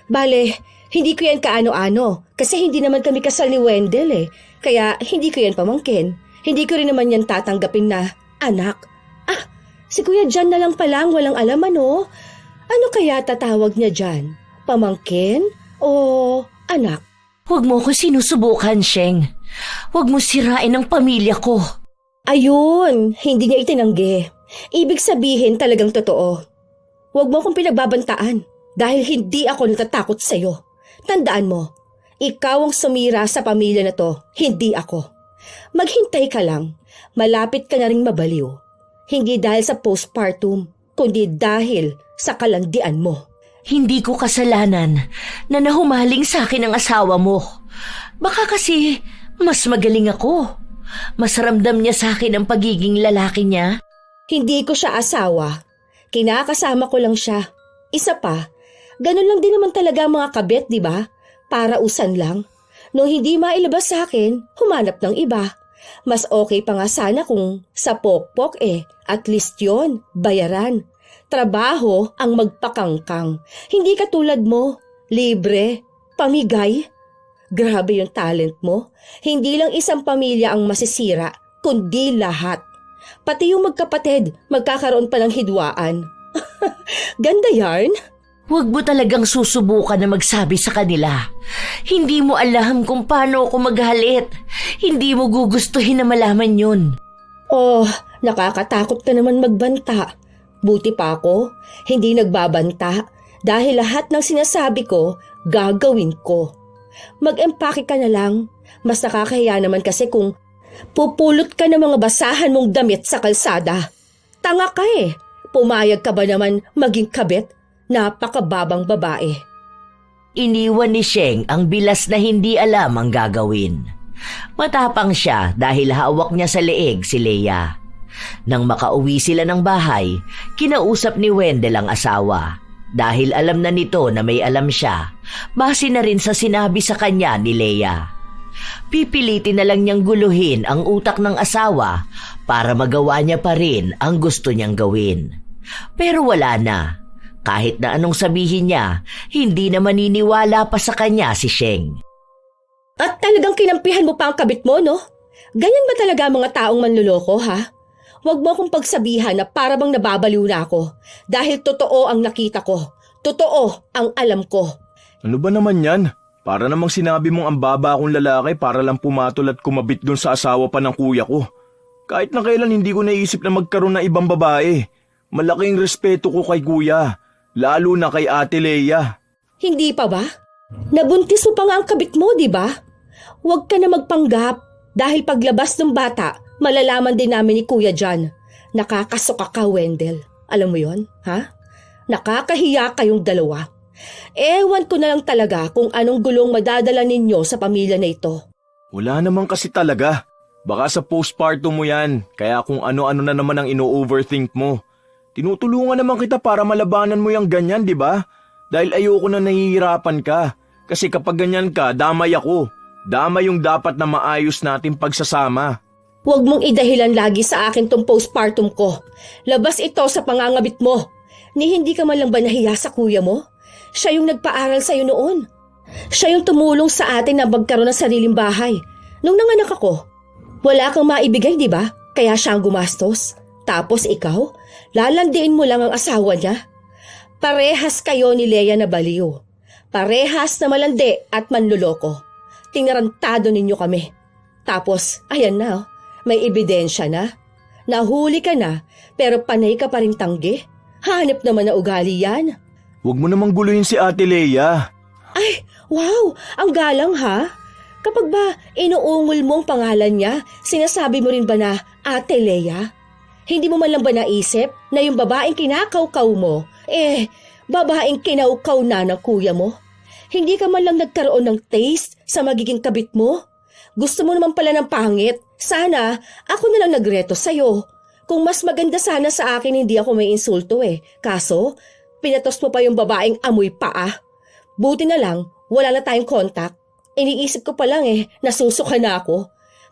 S1: Bale, hindi ko yan kaano-ano kasi hindi naman kami kasal ni Wendell Kaya hindi ko yan pamangkin. Hindi ko rin naman yan tatanggapin na anak. Si Kuya John na lang palang walang alam ano? Ano kaya tatawag niya dyan? Pamangkin o anak?
S3: Huwag mo ko sinusubukan, Sheng. Huwag mo sirain ang pamilya ko.
S1: Ayun, hindi niya itinanggi. Ibig sabihin talagang totoo. Huwag mo akong pinagbabantaan dahil hindi ako natatakot sa'yo. Tandaan mo, ikaw ang sumira sa pamilya na to, hindi ako. Maghintay ka lang, malapit ka na ring mabaliw. Hindi dahil sa postpartum, kundi dahil sa kalandian mo.
S3: Hindi ko kasalanan na nahumaling sa akin ang asawa mo. Baka kasi mas magaling ako. Mas ramdam niya sa akin ang pagiging lalaki niya.
S1: Hindi ko siya asawa. Kinakasama ko lang siya. Isa pa, ganun lang din naman talaga ang mga kabet, di ba? Para usan lang. Nung hindi mailabas sa akin, humanap ng iba. Mas okay pa nga sana kung sa pokpok at least yon, bayaran. Trabaho ang magpakangkang. Hindi katulad mo, libre, pamigay. Grabe yung talent mo. Hindi lang isang pamilya ang masisira, kundi lahat. Pati yung magkapatid, magkakaroon pa ng hidwaan. Ganda yarn?
S3: Huwag mo talagang susubukan na magsabi sa kanila. Hindi mo alam kung paano ako maghalit. Hindi mo gugustuhin na malaman yun.
S1: Oh, nakakatakot ka naman magbanta. Buti pa ako, hindi nagbabanta dahil lahat ng sinasabi ko, gagawin ko. Mag-empake ka na lang. Mas nakakahiya naman kasi kung pupulot ka ng mga basahan mong damit sa kalsada. Tanga ka Pumayag ka ba naman maging kabit? Napakababang babae.
S3: Iniwan ni Sheng ang bilas na hindi alam ang gagawin. Matapang siya dahil hawak niya sa leeg si Leia. Nang makauwi sila ng bahay, kinausap ni Wendell ang asawa. Dahil alam na nito na may alam siya, base na rin sa sinabi sa kanya ni Leia. Pipilitin na lang niyang guluhin ang utak ng asawa para magawa niya pa rin ang gusto niyang gawin. Pero wala na. Kahit na anong sabihin niya, hindi na maniniwala pa sa kanya si Sheng.
S1: At talagang kinampihan mo pa ang kabit mo, no? Ganyan ba talaga ang mga taong manluloko, ha? Huwag mo akong pagsabihan na para bang nababaliw na ako. Dahil totoo ang nakita ko. Totoo ang alam ko.
S2: Ano ba naman yan? Para namang sinabi mong ang baba akong lalaki para lang pumatol at kumabit dun sa asawa pa ng kuya ko. Kahit na kailan hindi ko naisip na magkaroon ng ibang babae. Malaking respeto ko kay kuya. Lalo na kay Ate Leia.
S1: Hindi pa ba? Nabuntis mo pa nga ang kabit mo, di ba? Huwag ka na magpanggap dahil paglabas ng bata, malalaman din namin ni Kuya John. Nakakasuka ka, Wendell. Alam mo yon, ha? Nakakahiya kayong dalawa. Ewan ko na lang talaga kung anong gulong madadala ninyo sa pamilya na ito.
S2: Wala naman kasi talaga. Baka sa postpartum mo yan, kaya kung ano-ano na naman ang ino-overthink mo. Tinutulungan naman kita para malabanan mo yung ganyan, di ba? Dahil ayoko na nahihirapan ka. Kasi kapag ganyan ka, damay ako. Damay yung dapat na maayos natin pagsasama.
S1: Huwag mong idahilan lagi sa akin tong postpartum ko. Labas ito sa pangangabit mo. Ni hindi ka man lang ba nahiya sa kuya mo? Siya yung nagpaaral sa'yo noon. Siya yung tumulong sa atin na magkaroon ng sariling bahay. Nung nanganak ako, wala kang maibigay, di ba? Kaya siya ang gumastos. Tapos ikaw, Lalandiin mo lang ang asawa niya. Parehas kayo ni Leia na baliw. Parehas na malandi at manluloko. Tinarantado ninyo kami. Tapos, ayan na, may ebidensya na. Nahuli ka na, pero panay ka pa rin tanggi. Hanip naman na ugali yan.
S2: Huwag mo namang guluhin si Ate Leia.
S1: Ay, wow, ang galang ha. Kapag ba inuungol mo ang pangalan niya, sinasabi mo rin ba na Ate Leia? Hindi mo man lang ba naisip na yung babaeng kinakaukaw mo, babaeng kinaukaw na ng kuya mo? Hindi ka man lang nagkaroon ng taste sa magiging kabit mo? Gusto mo naman pala ng pangit? Sana ako na lang nagreto sa'yo. Kung mas maganda sana sa akin, hindi ako may insulto Kaso, pinatos mo pa yung babaeng amoy paa. Buti na lang, wala na tayong contact. Iniisip ko pa lang nasusuka na ako.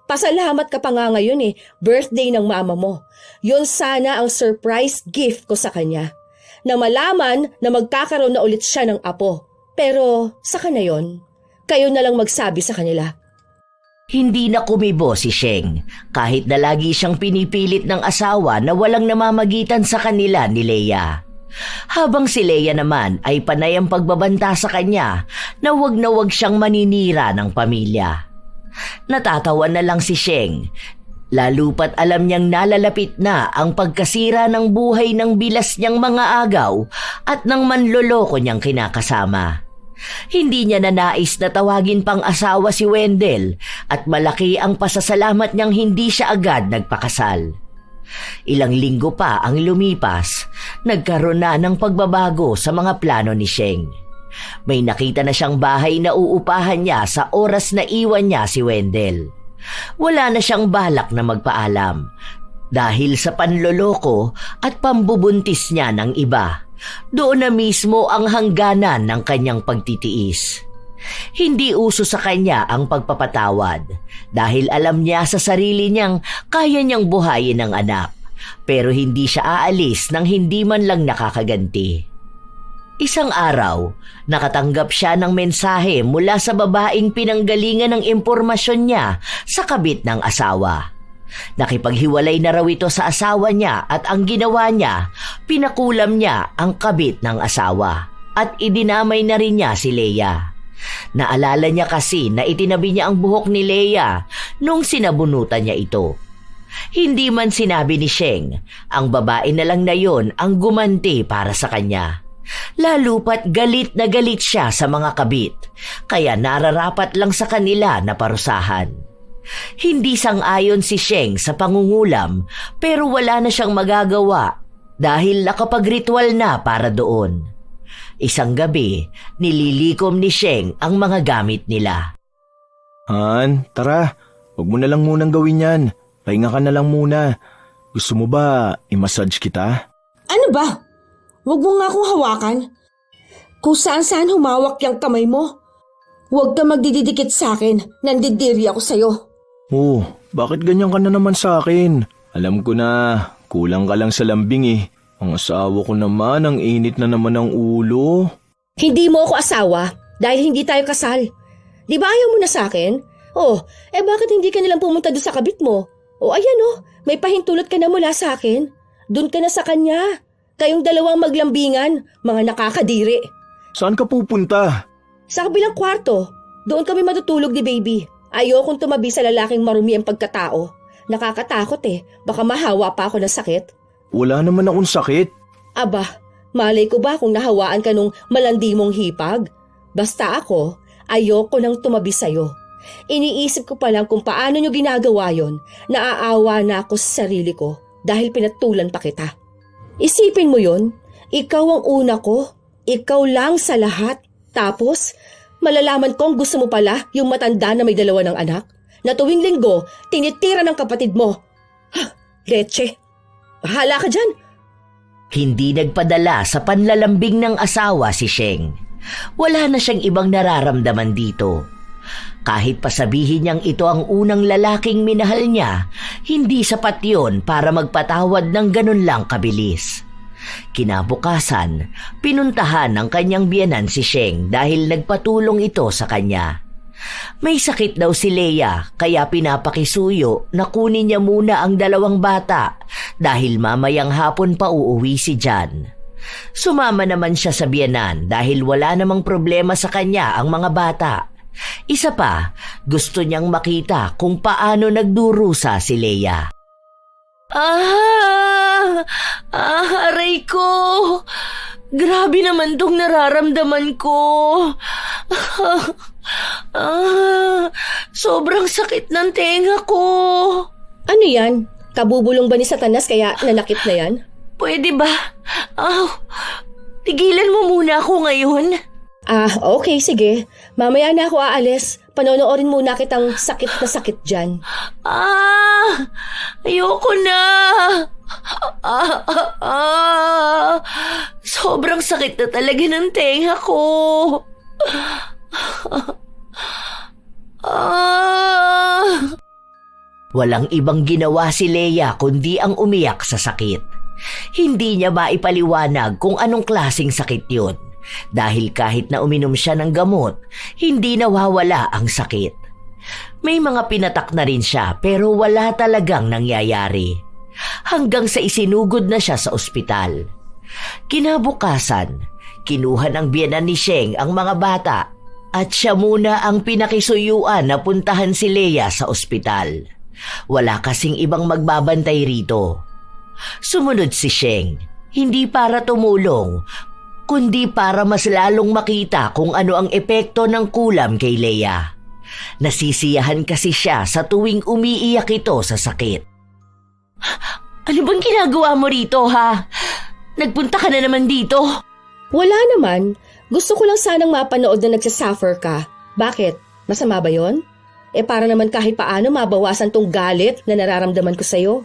S1: Pasalamat ka pa nga ngayon birthday ng mama mo. Yun sana ang surprise gift ko sa kanya. Na malaman na magkakaroon na ulit siya ng apo. Pero saka na yun, kayo na lang magsabi sa kanila.
S3: Hindi na kumibo si Sheng kahit na lagi siyang pinipilit ng asawa na walang namamagitan sa kanila ni Leia. Habang si Leia naman ay panay ang pagbabanta sa kanya na wag siyang maninira ng pamilya. Natatawa na lang si Sheng, lalo pat alam niyang nalalapit na ang pagkasira ng buhay ng bilas niyang mga agaw at ng manloloko niyang kinakasama. Hindi niya nanais na tawagin pang asawa si Wendell at malaki ang pasasalamat niyang hindi siya agad nagpakasal. Ilang linggo pa ang lumipas, nagkaroon na ng pagbabago sa mga plano ni Sheng. May nakita na siyang bahay na uupahan niya sa oras na iwan niya si Wendell. Wala na siyang balak na magpaalam dahil sa panloloko at pambubuntis niya ng iba. Doon na mismo ang hangganan ng kanyang pagtitiis. Hindi uso sa kanya ang pagpapatawad dahil alam niya sa sarili niyang kaya niyang buhayin ang anak, pero hindi siya aalis nang hindi man lang nakakaganti. Isang araw, nakatanggap siya ng mensahe mula sa babaeng pinanggalingan ng impormasyon niya sa kabit ng asawa. Nakipaghiwalay na raw ito sa asawa niya at ang ginawa niya, pinakulam niya ang kabit ng asawa at idinamay na rin niya si Leia. Naalala niya kasi na itinabi niya ang buhok ni Leia nung sinabunutan niya ito. Hindi man sinabi ni Sheng, ang babae na lang na yon ang gumanti para sa kanya. Lalo pat galit na galit siya sa mga kabit, kaya nararapat lang sa kanila na parusahan. Hindi sang-ayon si Sheng sa pangungulam pero wala na siyang magagawa dahil nakapag-ritual na para doon. Isang gabi, nililikom ni Sheng ang mga gamit nila.
S2: Han, tara. Huwag mo na lang munang gawin yan. Pahinga ka na lang muna. Gusto mo ba i-massage kita?
S1: Ano ba? Huwag mo nga akong hawakan. Kung saan-saan humawak yung kamay mo. Huwag ka magdididikit sa akin. Nandidiri ako sa'yo.
S2: Oh, bakit ganyan ka na naman sa akin? Alam ko na, kulang ka lang sa lambing Ang asawa ko naman, ang init na naman ng ulo.
S1: Hindi mo ako asawa dahil hindi tayo kasal. Di ba ayaw mo na sa akin? Bakit hindi ka nalang pumunta doon sa kabit mo? Ayan may pahintulot ka na mula sa akin. Doon ka na sa kanya. Kayong dalawang maglambingan, mga nakakadiri.
S2: Saan ka pupunta?
S1: Sa kabilang kwarto. Doon kami matutulog ni baby. Ayokong tumabi sa lalaking marumi ang pagkatao. Nakakatakot baka mahawa pa ako ng sakit.
S2: Wala naman akong sakit.
S1: Aba, malay ko ba kung nahawaan ka nung malandi mong hipag? Basta ako, ayoko nang tumabi sa'yo. Iniisip ko pa lang kung paano nyo ginagawa yon. Naaawa na ako sa sarili ko dahil pinatulan pa kita. Isipin mo yon, ikaw ang una ko, ikaw lang sa lahat. Tapos, malalaman kong gusto mo pala yung matanda na may dalawa ng anak na tuwing linggo, tinitira ng kapatid mo. Leche, bahala ka dyan.
S3: Hindi nagpadala sa panlalambing ng asawa si Sheng. Wala na siyang ibang nararamdaman dito. Kahit pasabihin niyang ito ang unang lalaking minahal niya, hindi sapat yun para magpatawad ng ganun lang kabilis. Kinabukasan, pinuntahan ng kanyang biyenan si Sheng dahil nagpatulong ito sa kanya. May sakit daw si Leia kaya pinapakisuyo na kunin niya muna ang 2 bata dahil mamayang hapon pa uuwi si John. Sumama naman siya sa biyenan dahil wala namang problema sa kanya ang mga bata. Isa pa, gusto niyang makita kung paano nagdurusa si Leia. Aray ko! Grabe naman tong nararamdaman ko. Sobrang sakit ng tenga ko.
S1: Ano yan? Kabubulong ba ni Satanas kaya nanakit na yan?
S3: Pwede ba? Tigilan mo muna ako ngayon.
S1: Okay, sige. Mamaya na ako aalis. Panonoorin muna kitang sakit na sakit dyan.
S3: Ayoko na. Sobrang sakit na talaga ng tenga ko. Walang ibang ginawa si Leia kundi ang umiyak sa sakit. Hindi niya maipaliwanag kung anong klaseng sakit yun. Dahil kahit na uminom siya ng gamot, hindi nawawala ang sakit. May mga pinatak na rin siya pero wala talagang nangyayari. Hanggang sa isinugod na siya sa ospital. Kinabukasan, kinuha ng biyenan ni Sheng ang mga bata at siya muna ang pinakisuyuan na puntahan si Leia sa ospital. Wala kasing ibang magbabantay rito. Sumunod si Sheng, hindi para tumulong, kundi para mas lalong makita kung ano ang epekto ng kulam kay Leia. Nasisiyahan kasi siya sa tuwing umiiyak ito sa sakit. Ano bang ginagawa mo rito, ha? Nagpunta ka na naman dito?
S1: Wala naman. Gusto ko lang sanang mapanood na nagsasuffer ka. Bakit? Masama ba yon? Para naman kahit paano mabawasan tong galit na nararamdaman ko sa'yo.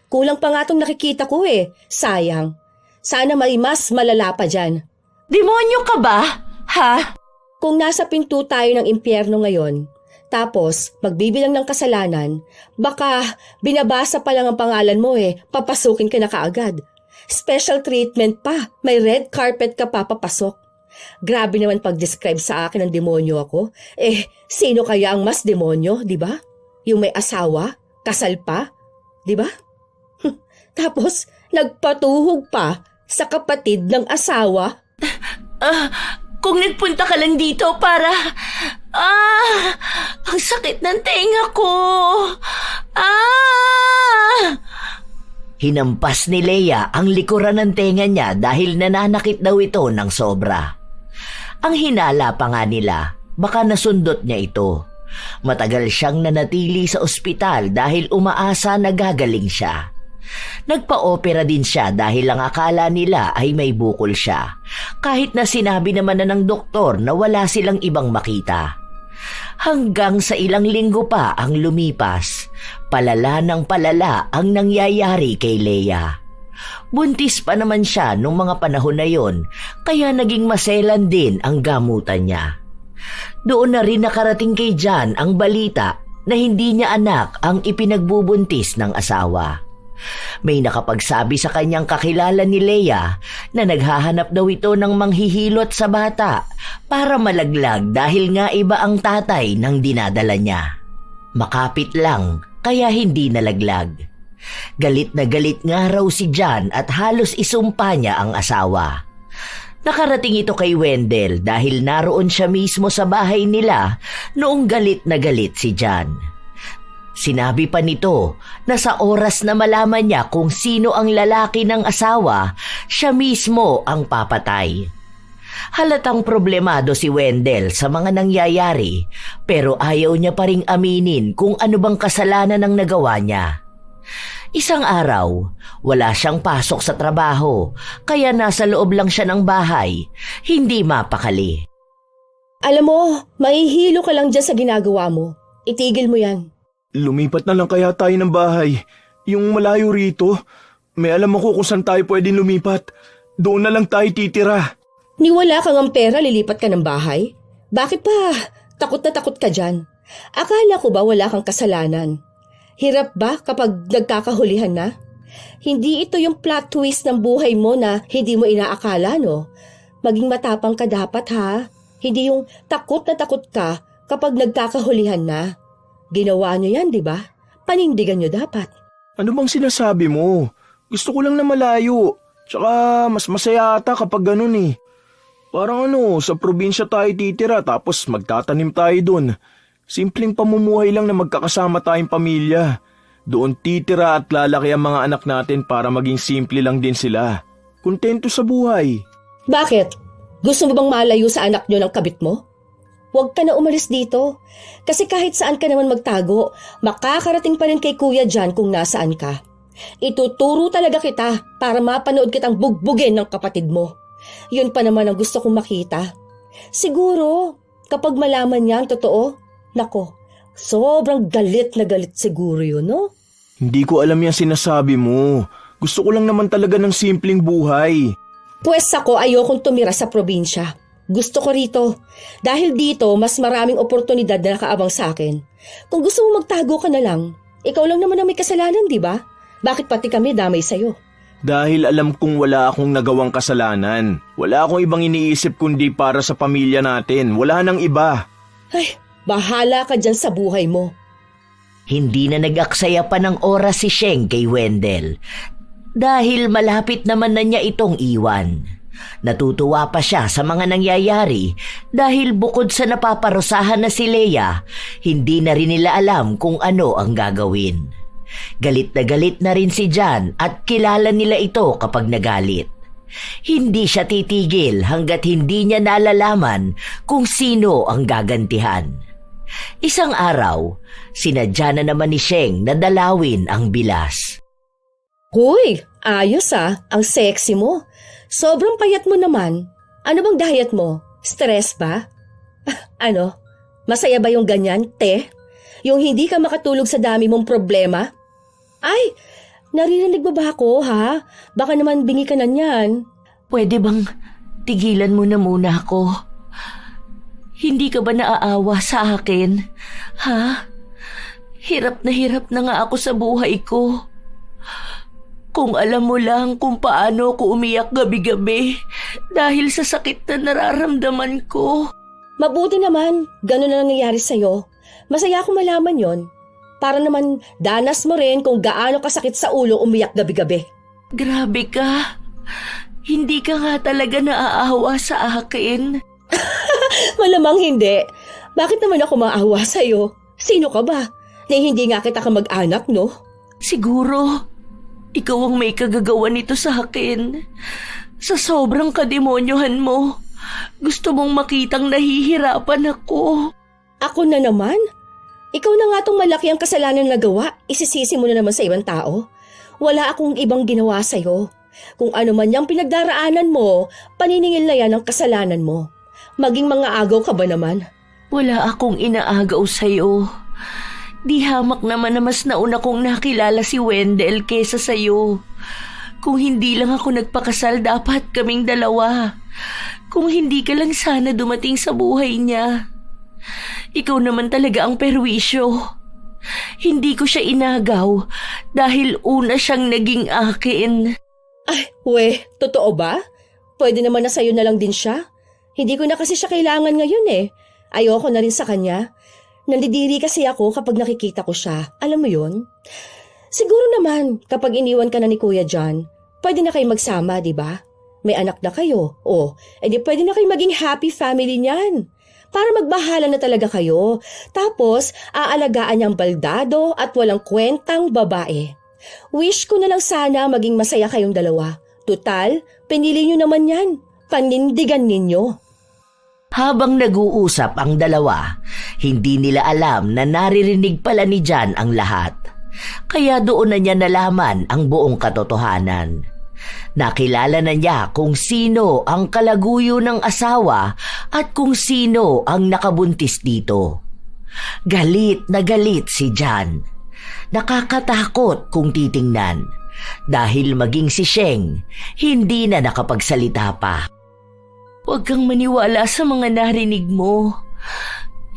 S1: Kulang pa nga tong nakikita ko Sayang. Sana may mas malala pa dyan.
S3: Demonyo ka ba? Ha?
S1: Kung nasa pinto tayo ng impyerno ngayon, tapos magbibilang ng kasalanan, baka binabasa pa lang ang pangalan mo papasukin ka na kaagad. Special treatment pa, may red carpet ka pa papasok. Grabe naman pag-describe sa akin ng demonyo ako. Sino kaya ang mas demonyo, di ba? Yung may asawa, kasal pa, di ba? Tapos nagpatuhog pa sa kapatid ng asawa.
S3: Kung nagpunta ka lang dito para... ang sakit ng tenga ko. Hinampas ni Leia ang likuran ng tenga niya dahil nananakit daw ito ng sobra. Ang hinala pa nga nila, baka nasundot niya ito. Matagal siyang nanatili sa ospital dahil umaasa na gagaling siya. Nagpa-opera din siya dahil ang akala nila ay may bukol siya, kahit na sinabi naman na ng doktor na wala silang ibang makita. Hanggang sa ilang linggo pa ang lumipas, palala ng palala ang nangyayari kay Leia. Buntis pa naman siya nung mga panahon na yon, kaya naging maselan din ang gamutan niya. Doon na rin nakarating kay John ang balita na hindi niya anak ang ipinagbubuntis ng asawa. May nakapagsabi sa kanyang kakilala ni Leia na naghahanap daw ito ng manghihilot sa bata para malaglag dahil nga iba ang tatay ng dinadala niya. Makapit lang kaya hindi nalaglag. Galit na galit nga raw si John at halos isumpa niya ang asawa. Nakarating ito kay Wendell dahil naroon siya mismo sa bahay nila noong galit na galit si John. Sinabi pa nito na sa oras na malaman niya kung sino ang lalaki ng asawa, siya mismo ang papatay. Halatang problemado si Wendell sa mga nangyayari pero ayaw niya pa ring aminin kung ano bang kasalanan ang nagawa niya. Isang araw, wala siyang pasok sa trabaho kaya nasa loob lang siya ng bahay, hindi mapakali.
S1: Alam mo, mahihilo ka lang dyan sa ginagawa mo. Itigil mo yan.
S2: Lumipat na lang kaya tayo ng bahay. Yung malayo rito. May alam ako kung saan tayo pwedeng lumipat. Doon na lang tayo titira.
S1: Ni wala kang ang pera, lilipat ka ng bahay? Bakit pa? Takot na takot ka dyan. Akala ko ba wala kang kasalanan? Hirap ba kapag nagkakahulihan na? Hindi ito yung plot twist ng buhay mo na hindi mo inaakala, no? Maging matapang ka dapat, ha? Hindi yung takot na takot ka Kapag nagkakahulihan na, ginawa niyo yan, di ba? Panindigan niyo dapat.
S2: Ano bang sinasabi mo? Gusto ko lang na malayo. Tsaka mas masaya ata kapag ganun eh. Parang sa probinsya tayo titira tapos magtatanim tayo dun. Simpleng pamumuhay lang na magkakasama tayong pamilya. Doon titira at lalaki ang mga anak natin para maging simple lang din sila. Kontento sa buhay.
S1: Bakit? Gusto mo bang malayo sa anak niyo ng kabit mo? Huwag ka na umalis dito. Kasi kahit saan ka naman magtago, makakarating pa rin kay Kuya John kung nasaan ka. Ituturo talaga kita para mapanood kitang bugbugin ng kapatid mo. Yun pa naman ang gusto kong makita. Siguro, kapag malaman niya ang totoo, nako, sobrang galit na galit siguro yun, no?
S2: Hindi ko alam yung sinasabi mo. Gusto ko lang naman talaga ng simpleng buhay.
S1: Pwes ako ayokong tumira sa probinsya. Gusto ko rito. Dahil dito, mas maraming oportunidad na nakaabang sa akin. Kung gusto mo magtago ka na lang, ikaw lang naman ang may kasalanan, di ba? Bakit pati kami damay sa'yo?
S2: Dahil alam kong wala akong nagawang kasalanan. Wala akong ibang iniisip kundi para sa pamilya natin. Wala nang iba.
S1: Ay, bahala ka dyan sa buhay mo.
S3: Hindi na nag-aksaya pa ng oras si Sheng kay Wendell dahil malapit naman na niya itong iwan. Natutuwa pa siya sa mga nangyayari dahil bukod sa napaparusahan na si Leia, hindi na rin nila alam kung ano ang gagawin. Galit na rin si John at kilala nila ito kapag nagalit. Hindi siya titigil hanggat hindi niya nalalaman kung sino ang gagantihan. Isang araw, sinadya na naman ni Sheng na dalawin ang bilas.
S1: Hoy, ayos ang sexy mo. Sobrang payat mo naman. Ano bang diet mo? Stress ba? Ano? Masaya ba yung ganyan, te? Yung hindi ka makatulog sa dami mong problema? Ay, naririnig mo ba ako, ha? Baka naman bingi ka na niyan.
S3: Pwede bang tigilan mo na muna ako? Hindi ka ba naaawa sa akin? Ha? Hirap na nga ako sa buhay ko. Kung alam mo lang kung paano ako umiyak gabi-gabi dahil sa sakit na nararamdaman ko.
S1: Mabuti naman, gano'n na nangyayari sa'yo. Masaya akong malaman yon. Para naman danas mo rin kung gaano kasakit sa ulo umiyak gabi-gabi.
S3: Grabe ka. Hindi ka nga talaga naaawa sa akin.
S1: Malamang hindi. Bakit naman ako maawa sa'yo? Sino ka ba? Na hindi nga kita kamag-anak, no?
S3: Siguro, ikaw ang may kagagawa nito sa akin. Sa sobrang kademonyohan mo, gusto mong makitang nahihirapan ako.
S1: Ako na naman? Ikaw na nga tong malaki ang kasalanan na gawa, isisisi mo na naman sa ibang tao. Wala akong ibang ginawa sa'yo. Kung ano man yung pinagdaraanan mo, paniningil na yan ang kasalanan mo. Maging mga agaw ka ba naman?
S3: Wala akong inaagaw sa'yo. Di hamak naman na mas nauna kong nakilala si Wendell kesa sa'yo. Kung hindi lang ako nagpakasal, dapat kaming dalawa. Kung hindi ka lang sana dumating sa buhay niya. Ikaw naman talaga ang perwisyo. Hindi ko siya inagaw dahil una siyang naging akin.
S1: Ay, totoo ba? Pwede naman na sa'yo na lang din siya. Hindi ko na kasi siya kailangan ngayon eh. Ayoko na rin sa kanya. Nandidiri kasi ako kapag nakikita ko siya. Alam mo yun? Siguro naman, kapag iniwan ka na ni Kuya John, pwede na kayo magsama, di ba? May anak na kayo. Edi pwede na kayo maging happy family niyan. Para magbahala na talaga kayo. Tapos, aalagaan niyang baldado at walang kwentang babae. Wish ko na lang sana maging masaya kayong dalawa. Tutal, pinili niyo naman yan. Panindigan ninyo.
S3: Habang nag-uusap ang dalawa, hindi nila alam na naririnig pala ni John ang lahat. Kaya doon na niya nalaman ang buong katotohanan. Nakilala na niya kung sino ang kalaguyo ng asawa at kung sino ang nakabuntis dito. Galit na galit si John. Nakakatakot kung titingnan dahil maging si Sheng hindi na nakapagsalita pa. Huwag kang maniwala sa mga narinig mo.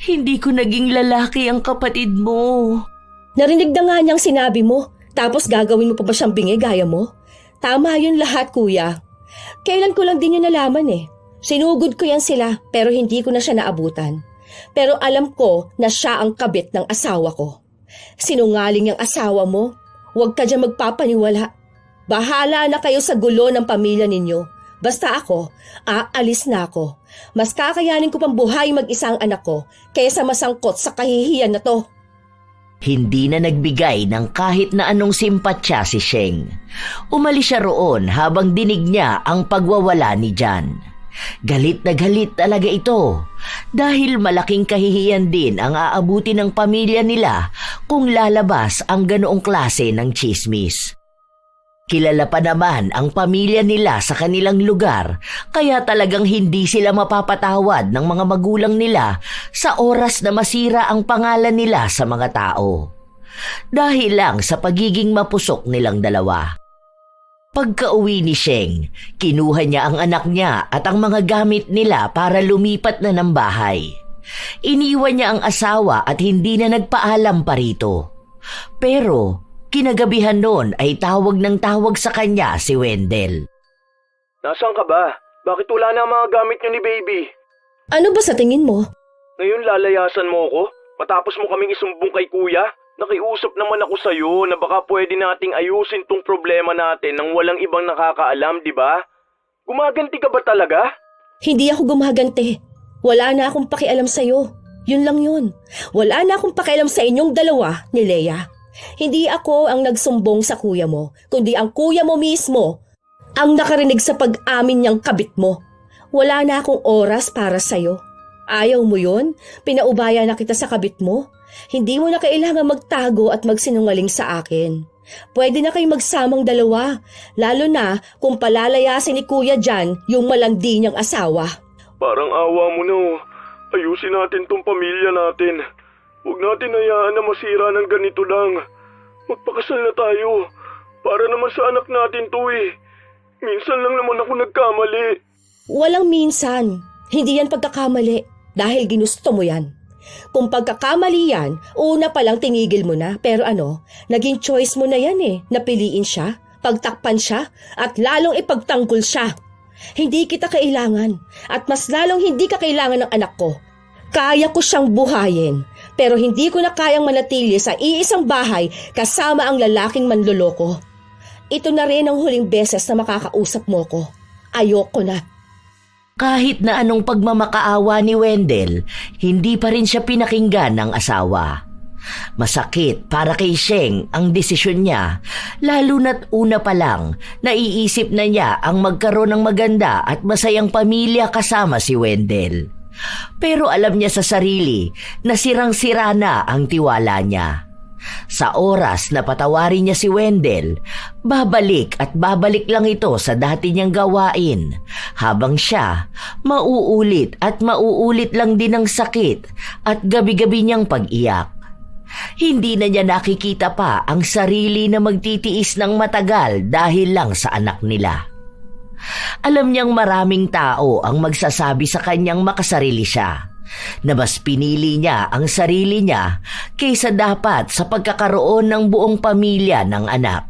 S3: Hindi ko naging lalaki ang kapatid mo.
S1: Narinig na nga niyang sinabi mo, tapos gagawin mo pa ba siyang bingi gaya mo? Tama yun lahat, kuya. Kailan ko lang din yun nalaman eh. Sinugod ko yan sila, pero hindi ko na siya naabutan. Pero alam ko na siya ang kabit ng asawa ko. Sinungaling yung asawa mo. Huwag ka dyan magpapaniwala. Bahala na kayo sa gulo ng pamilya ninyo. Basta ako, aalis na ako. Mas kakayanin ko pang buhay mag-isang anak ko kaysa masangkot sa kahihiyan na to.
S3: Hindi na nagbigay ng kahit na anong simpatsya si Sheng. Umalis siya roon habang dinig niya ang pagwawala ni Jan. Galit na galit talaga ito dahil malaking kahihiyan din ang aabuti ng pamilya nila kung lalabas ang ganoong klase ng tsismis. Kilala pa naman ang pamilya nila sa kanilang lugar kaya talagang hindi sila mapapatawad ng mga magulang nila sa oras na masira ang pangalan nila sa mga tao. Dahil lang sa pagiging mapusok nilang dalawa. Pagka-uwi ni Sheng, kinuha niya ang anak niya at ang mga gamit nila para lumipat na ng bahay. Iniwan niya ang asawa at hindi na nagpaalam pa rito. Pero kinagabihan noon ay tawag ng tawag sa kanya si Wendell.
S2: Nasaan ka ba? Bakit wala na ang mga gamit niyo ni baby?
S1: Ano ba sa tingin mo?
S2: Ngayon lalayasan mo ko? Matapos mo kaming isumbong kay kuya? Nakiusap naman ako sa'yo na baka pwede nating ayusin tong problema natin nang walang ibang nakakaalam, di ba? Gumaganti ka ba talaga?
S1: Hindi ako gumaganti. Wala na akong pakialam sa'yo. Yun lang yun. Wala na akong pakialam sa inyong dalawa ni Leia. Hindi ako ang nagsumbong sa kuya mo, kundi ang kuya mo mismo ang nakarinig sa pag-amin niyang kabit mo. Wala na akong oras para sa'yo. Ayaw mo yun? Pinaubaya na kita sa kabit mo? Hindi mo na kailangan magtago at magsinungaling sa akin. Pwede na kayong magsamang dalawa, lalo na kung palalayasin ni Kuya Jan yung malandi niyang asawa.
S2: Parang awa mo na. Ayusin natin tong pamilya natin. Huwag natin hayaan na masira ng ganito lang. Magpakasal na tayo. Para naman sa anak natin to eh. Minsan lang naman ako nagkamali.
S1: Walang minsan. Hindi yan pagkakamali. Dahil ginusto mo yan. Kung pagkakamali yan, una pa lang tinigil mo na. Pero naging choice mo na yan eh. Napiliin siya, pagtakpan siya, at lalong ipagtanggol siya. Hindi kita kailangan. At mas lalong hindi ka kailangan ng anak ko. Kaya ko siyang buhayin. Pero hindi ko na kayang manatili sa iisang bahay kasama ang lalaking manloloko. Ito na rin ang huling beses na makakausap mo ko. Ayoko na.
S3: Kahit na anong pagmamakaawa ni Wendell, hindi pa rin siya pinakinggan ng asawa. Masakit para kay Sheng ang desisyon niya, lalo na't una pa lang naiisip na niya ang magkaroon ng maganda at masayang pamilya kasama si Wendell. Pero alam niya sa sarili na sirang-sira na ang tiwala niya. Sa oras na patawarin niya si Wendell, babalik at babalik lang ito sa dati niyang gawain, habang siya mauulit at mauulit lang din ang sakit at gabi-gabi niyang pag-iyak. Hindi na niya nakikita pa ang sarili na magtitiis ng matagal dahil lang sa anak nila. Alam niyang maraming tao ang magsasabi sa kanyang makasarili siya, na mas pinili niya ang sarili niya kaysa dapat sa pagkakaroon ng buong pamilya ng anak.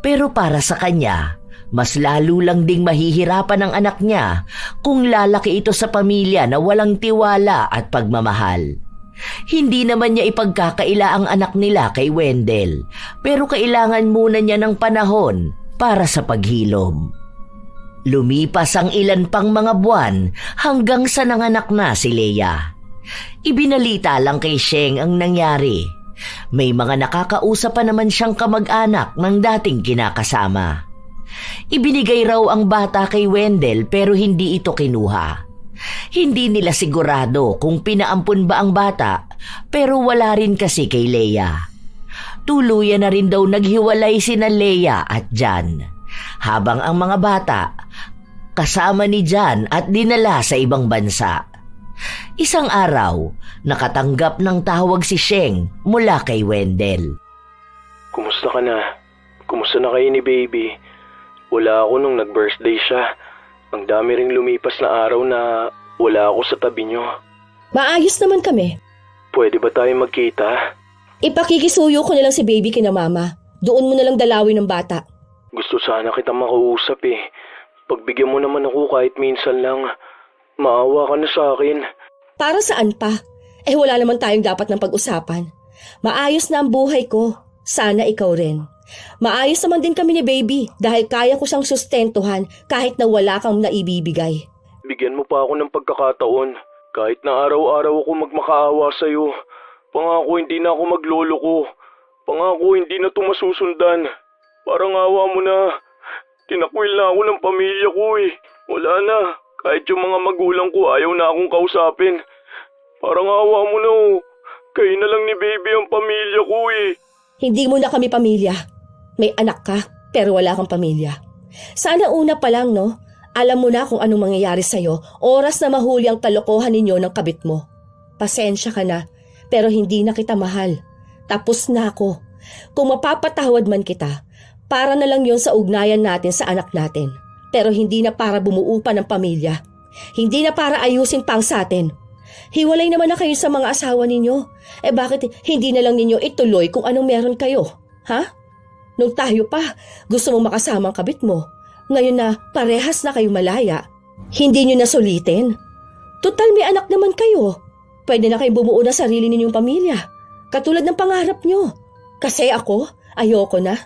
S3: Pero para sa kanya, mas lalo lang ding mahihirapan ang anak niya kung lalaki ito sa pamilya na walang tiwala at pagmamahal. Hindi naman niya ipagkakaila ang anak nila kay Wendell, pero kailangan muna niya ng panahon para sa paghilom. Lumipas ang ilan pang mga buwan hanggang sa nanganak na si Leia. Ibinalita lang kay Sheng ang nangyari. May mga nakakausap pa naman siyang kamag-anak ng dating kinakasama. Ibinigay raw ang bata kay Wendell pero hindi ito kinuha. Hindi nila sigurado kung pinaampun ba ang bata pero wala rin kasi kay Leia. Tuluyan na rin daw naghiwalay sina Leia at Jan. Habang ang mga bata kasama ni Jan at dinala sa ibang bansa. Isang araw, nakatanggap ng tawag si Sheng mula kay Wendell.
S2: Kumusta ka na? Kumusta na kayo ni baby? Wala ako nung nag-birthday siya. Ang dami ring lumipas na araw na wala ako sa tabi niyo.
S1: Maayos naman kami.
S2: Pwede ba tayo magkita?
S1: Ipakikisuyo ko na lang si baby kina mama. Doon mo na lang dalawin ng bata.
S2: Gusto sana kita makausap eh. Pagbigyan mo naman ako kahit minsan lang. Maawa ka na sa akin.
S1: Para saan pa? Wala naman tayong dapat ng pag-usapan. Maayos na ang buhay ko. Sana ikaw rin. Maayos naman din kami ni baby dahil kaya ko siyang sustentuhan kahit na wala kang naibibigay.
S2: Bigyan mo pa ako ng pagkakataon. Kahit na araw-araw ako magmakaawa sa'yo. Pangako hindi na ako magloloko. Pangako hindi na ito masusundan. Parang awa mo na. Tinakwil na ako ng pamilya ko eh. Wala na. Kahit yung mga magulang ko ayaw na akong kausapin. Parang awa mo na oh. Kayo na lang ni baby ang pamilya ko eh.
S1: Hindi mo na kami pamilya. May anak ka pero wala kang pamilya. Sana una pa lang no, alam mo na kung anong mangyayari sa'yo oras na mahuli ang kalokohan ninyo ng kabit mo. Pasensya ka na pero hindi na kita mahal. Tapos na ako. Kung mapapatawad man kita, para na lang yon sa ugnayan natin sa anak natin. Pero hindi na para bumuo pa ng pamilya. Hindi na para ayusin pang sa atin. Hiwalay naman na kayo sa mga asawa ninyo. Bakit hindi na lang ninyo ituloy kung anong meron kayo? Ha? Nung tayo pa, gusto mong makasama ang kabit mo. Ngayon na parehas na kayo malaya, hindi nyo na sulitin. Total may anak naman kayo. Pwede na kayong bumuo ng sarili ninyong pamilya. Katulad ng pangarap nyo. Kasi ako, ayoko na.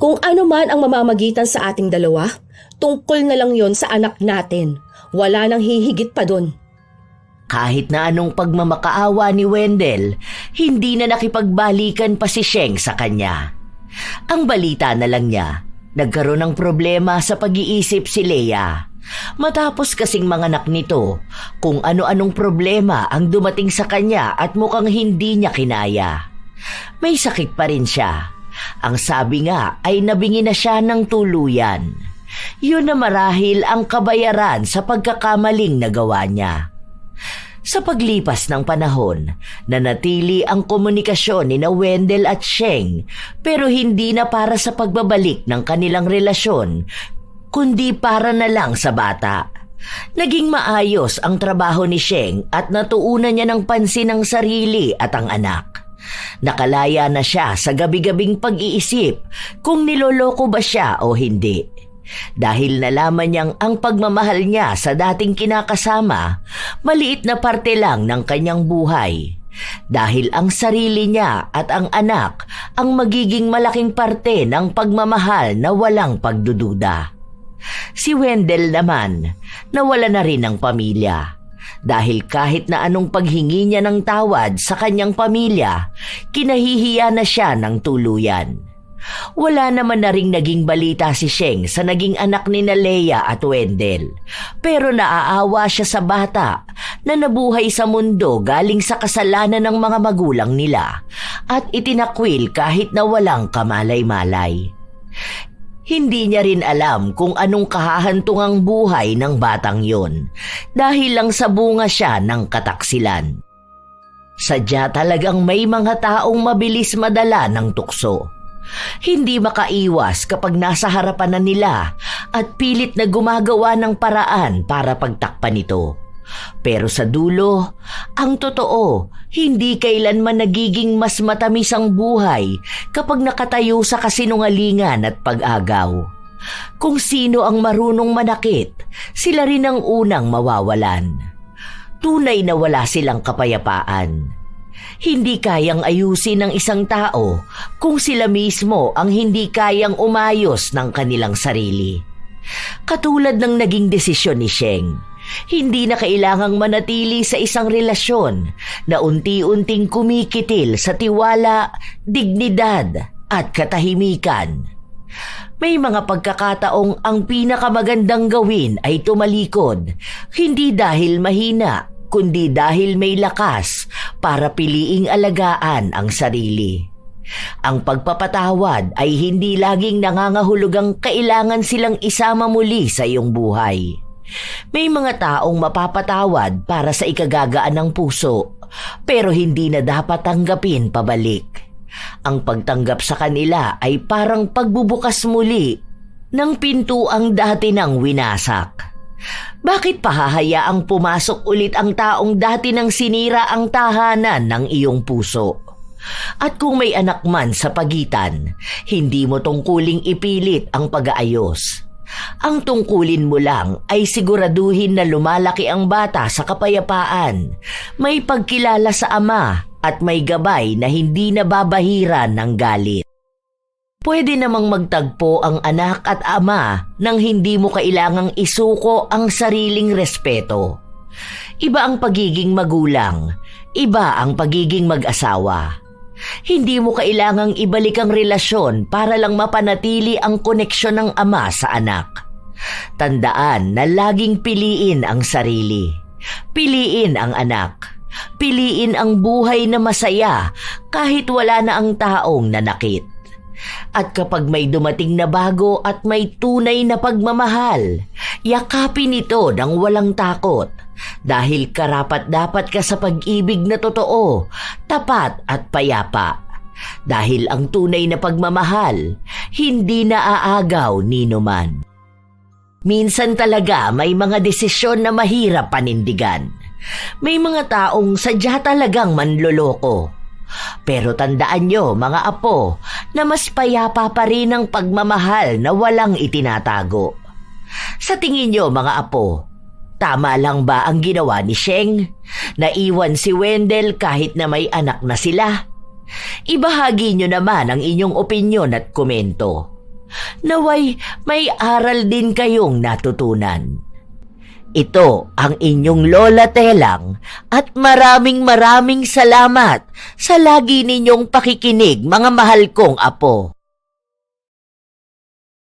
S1: Kung ano man ang mamamagitan sa ating dalawa, tungkol na lang yon sa anak natin. Wala nang hihigit pa dun.
S3: Kahit na anong pagmamakaawa ni Wendell, hindi na nakipagbalikan pa si Sheng sa kanya. Ang balita na lang niya, nagkaroon ng problema sa pag-iisip si Leia. Matapos kasing manganak nito, kung ano-anong problema ang dumating sa kanya at mukhang hindi niya kinaya. May sakit pa rin siya. Ang sabi nga ay nabingi na siya ng tuluyan. Yun na marahil ang kabayaran sa pagkakamaling nagawa niya. Sa paglipas ng panahon, nanatili ang komunikasyon ni na Wendell at Sheng pero hindi na para sa pagbabalik ng kanilang relasyon, kundi para na lang sa bata. Naging maayos ang trabaho ni Sheng at natuunan niya ng pansin ang sarili at ang anak. Nakalaya na siya sa gabi-gabing pag-iisip kung niloloko ba siya o hindi. Dahil nalaman niyang ang pagmamahal niya sa dating kinakasama, maliit na parte lang ng kanyang buhay. Dahil ang sarili niya at ang anak ang magiging malaking parte ng pagmamahal na walang pagdududa. Si Wendell naman, nawala na rin ng pamilya. Dahil kahit na anong paghingi niya ng tawad sa kanyang pamilya, kinahihiya na siya ng tuluyan. Wala naman na ring naging balita si Sheng sa naging anak ni na Leia at Wendell. Pero naaawa siya sa bata na nabuhay sa mundo galing sa kasalanan ng mga magulang nila at itinakwil kahit na walang kamalay-malay. Hindi niya rin alam kung anong kahahantungang buhay ng batang yon dahil lang sa bunga siya ng kataksilan. Sadya talagang may mga taong mabilis madala ng tukso. Hindi makaiwas kapag nasa harapan na nila at pilit na gumagawa ng paraan para pagtakpan ito. Pero sa dulo, ang totoo, hindi kailanman nagiging mas matamis ang buhay kapag nakatayo sa kasinungalingan at pag-agaw. Kung sino ang marunong manakit, sila rin ang unang mawawalan. Tunay na wala silang kapayapaan. Hindi kayang ayusin ng isang tao kung sila mismo ang hindi kayang umayos ng kanilang sarili. Katulad ng naging desisyon ni Sheng, hindi na kailangang manatili sa isang relasyon na unti-unting kumikitil sa tiwala, dignidad at katahimikan. May mga pagkakataong ang pinakamagandang gawin ay tumalikod, hindi dahil mahina, kundi dahil may lakas para piliing alagaan ang sarili. Ang pagpapatawad ay hindi laging nangangahulugang kailangan silang isama muli sa iyong buhay. May mga taong mapapatawad para sa ikagagaan ng puso, pero hindi na dapat tanggapin pabalik. Ang pagtanggap sa kanila ay parang pagbubukas muli ng pintuang dati nang winasak. Bakit pahahayaang pumasok ulit ang taong dati nang sinira ang tahanan ng iyong puso? At kung may anak man sa pagitan, hindi mo tungkuling ipilit ang pag-aayos. Ang tungkulin mo lang ay siguraduhin na lumalaki ang bata sa kapayapaan, may pagkilala sa ama at may gabay na hindi nababahiran ng galit. Pwede namang magtagpo ang anak at ama nang hindi mo kailangang isuko ang sariling respeto. Iba ang pagiging magulang, iba ang pagiging mag-asawa. Hindi mo kailangang ibalik ang relasyon para lang mapanatili ang koneksyon ng ama sa anak. Tandaan na laging piliin ang sarili. Piliin ang anak. Piliin ang buhay na masaya kahit wala na ang taong nanakit. At kapag may dumating na bago at may tunay na pagmamahal, yakapin ito ng walang takot dahil karapat-dapat ka sa pag-ibig na totoo, tapat at payapa. Dahil ang tunay na pagmamahal, hindi naaagaw ninuman. Minsan talaga may mga desisyon na mahirap panindigan. May mga taong sadya talagang manloloko. Pero tandaan nyo mga apo na mas payapa pa rin ang pagmamahal na walang itinatago. Sa tingin nyo mga apo, tama lang ba ang ginawa ni Sheng? Naiwan si Wendell kahit na may anak na sila? Ibahagi nyo naman ang inyong opinyon at komento. Naway may aral din kayong natutunan. Ito ang inyong Lola Telang at maraming salamat sa lagi ninyong pakikinig mga mahal kong apo.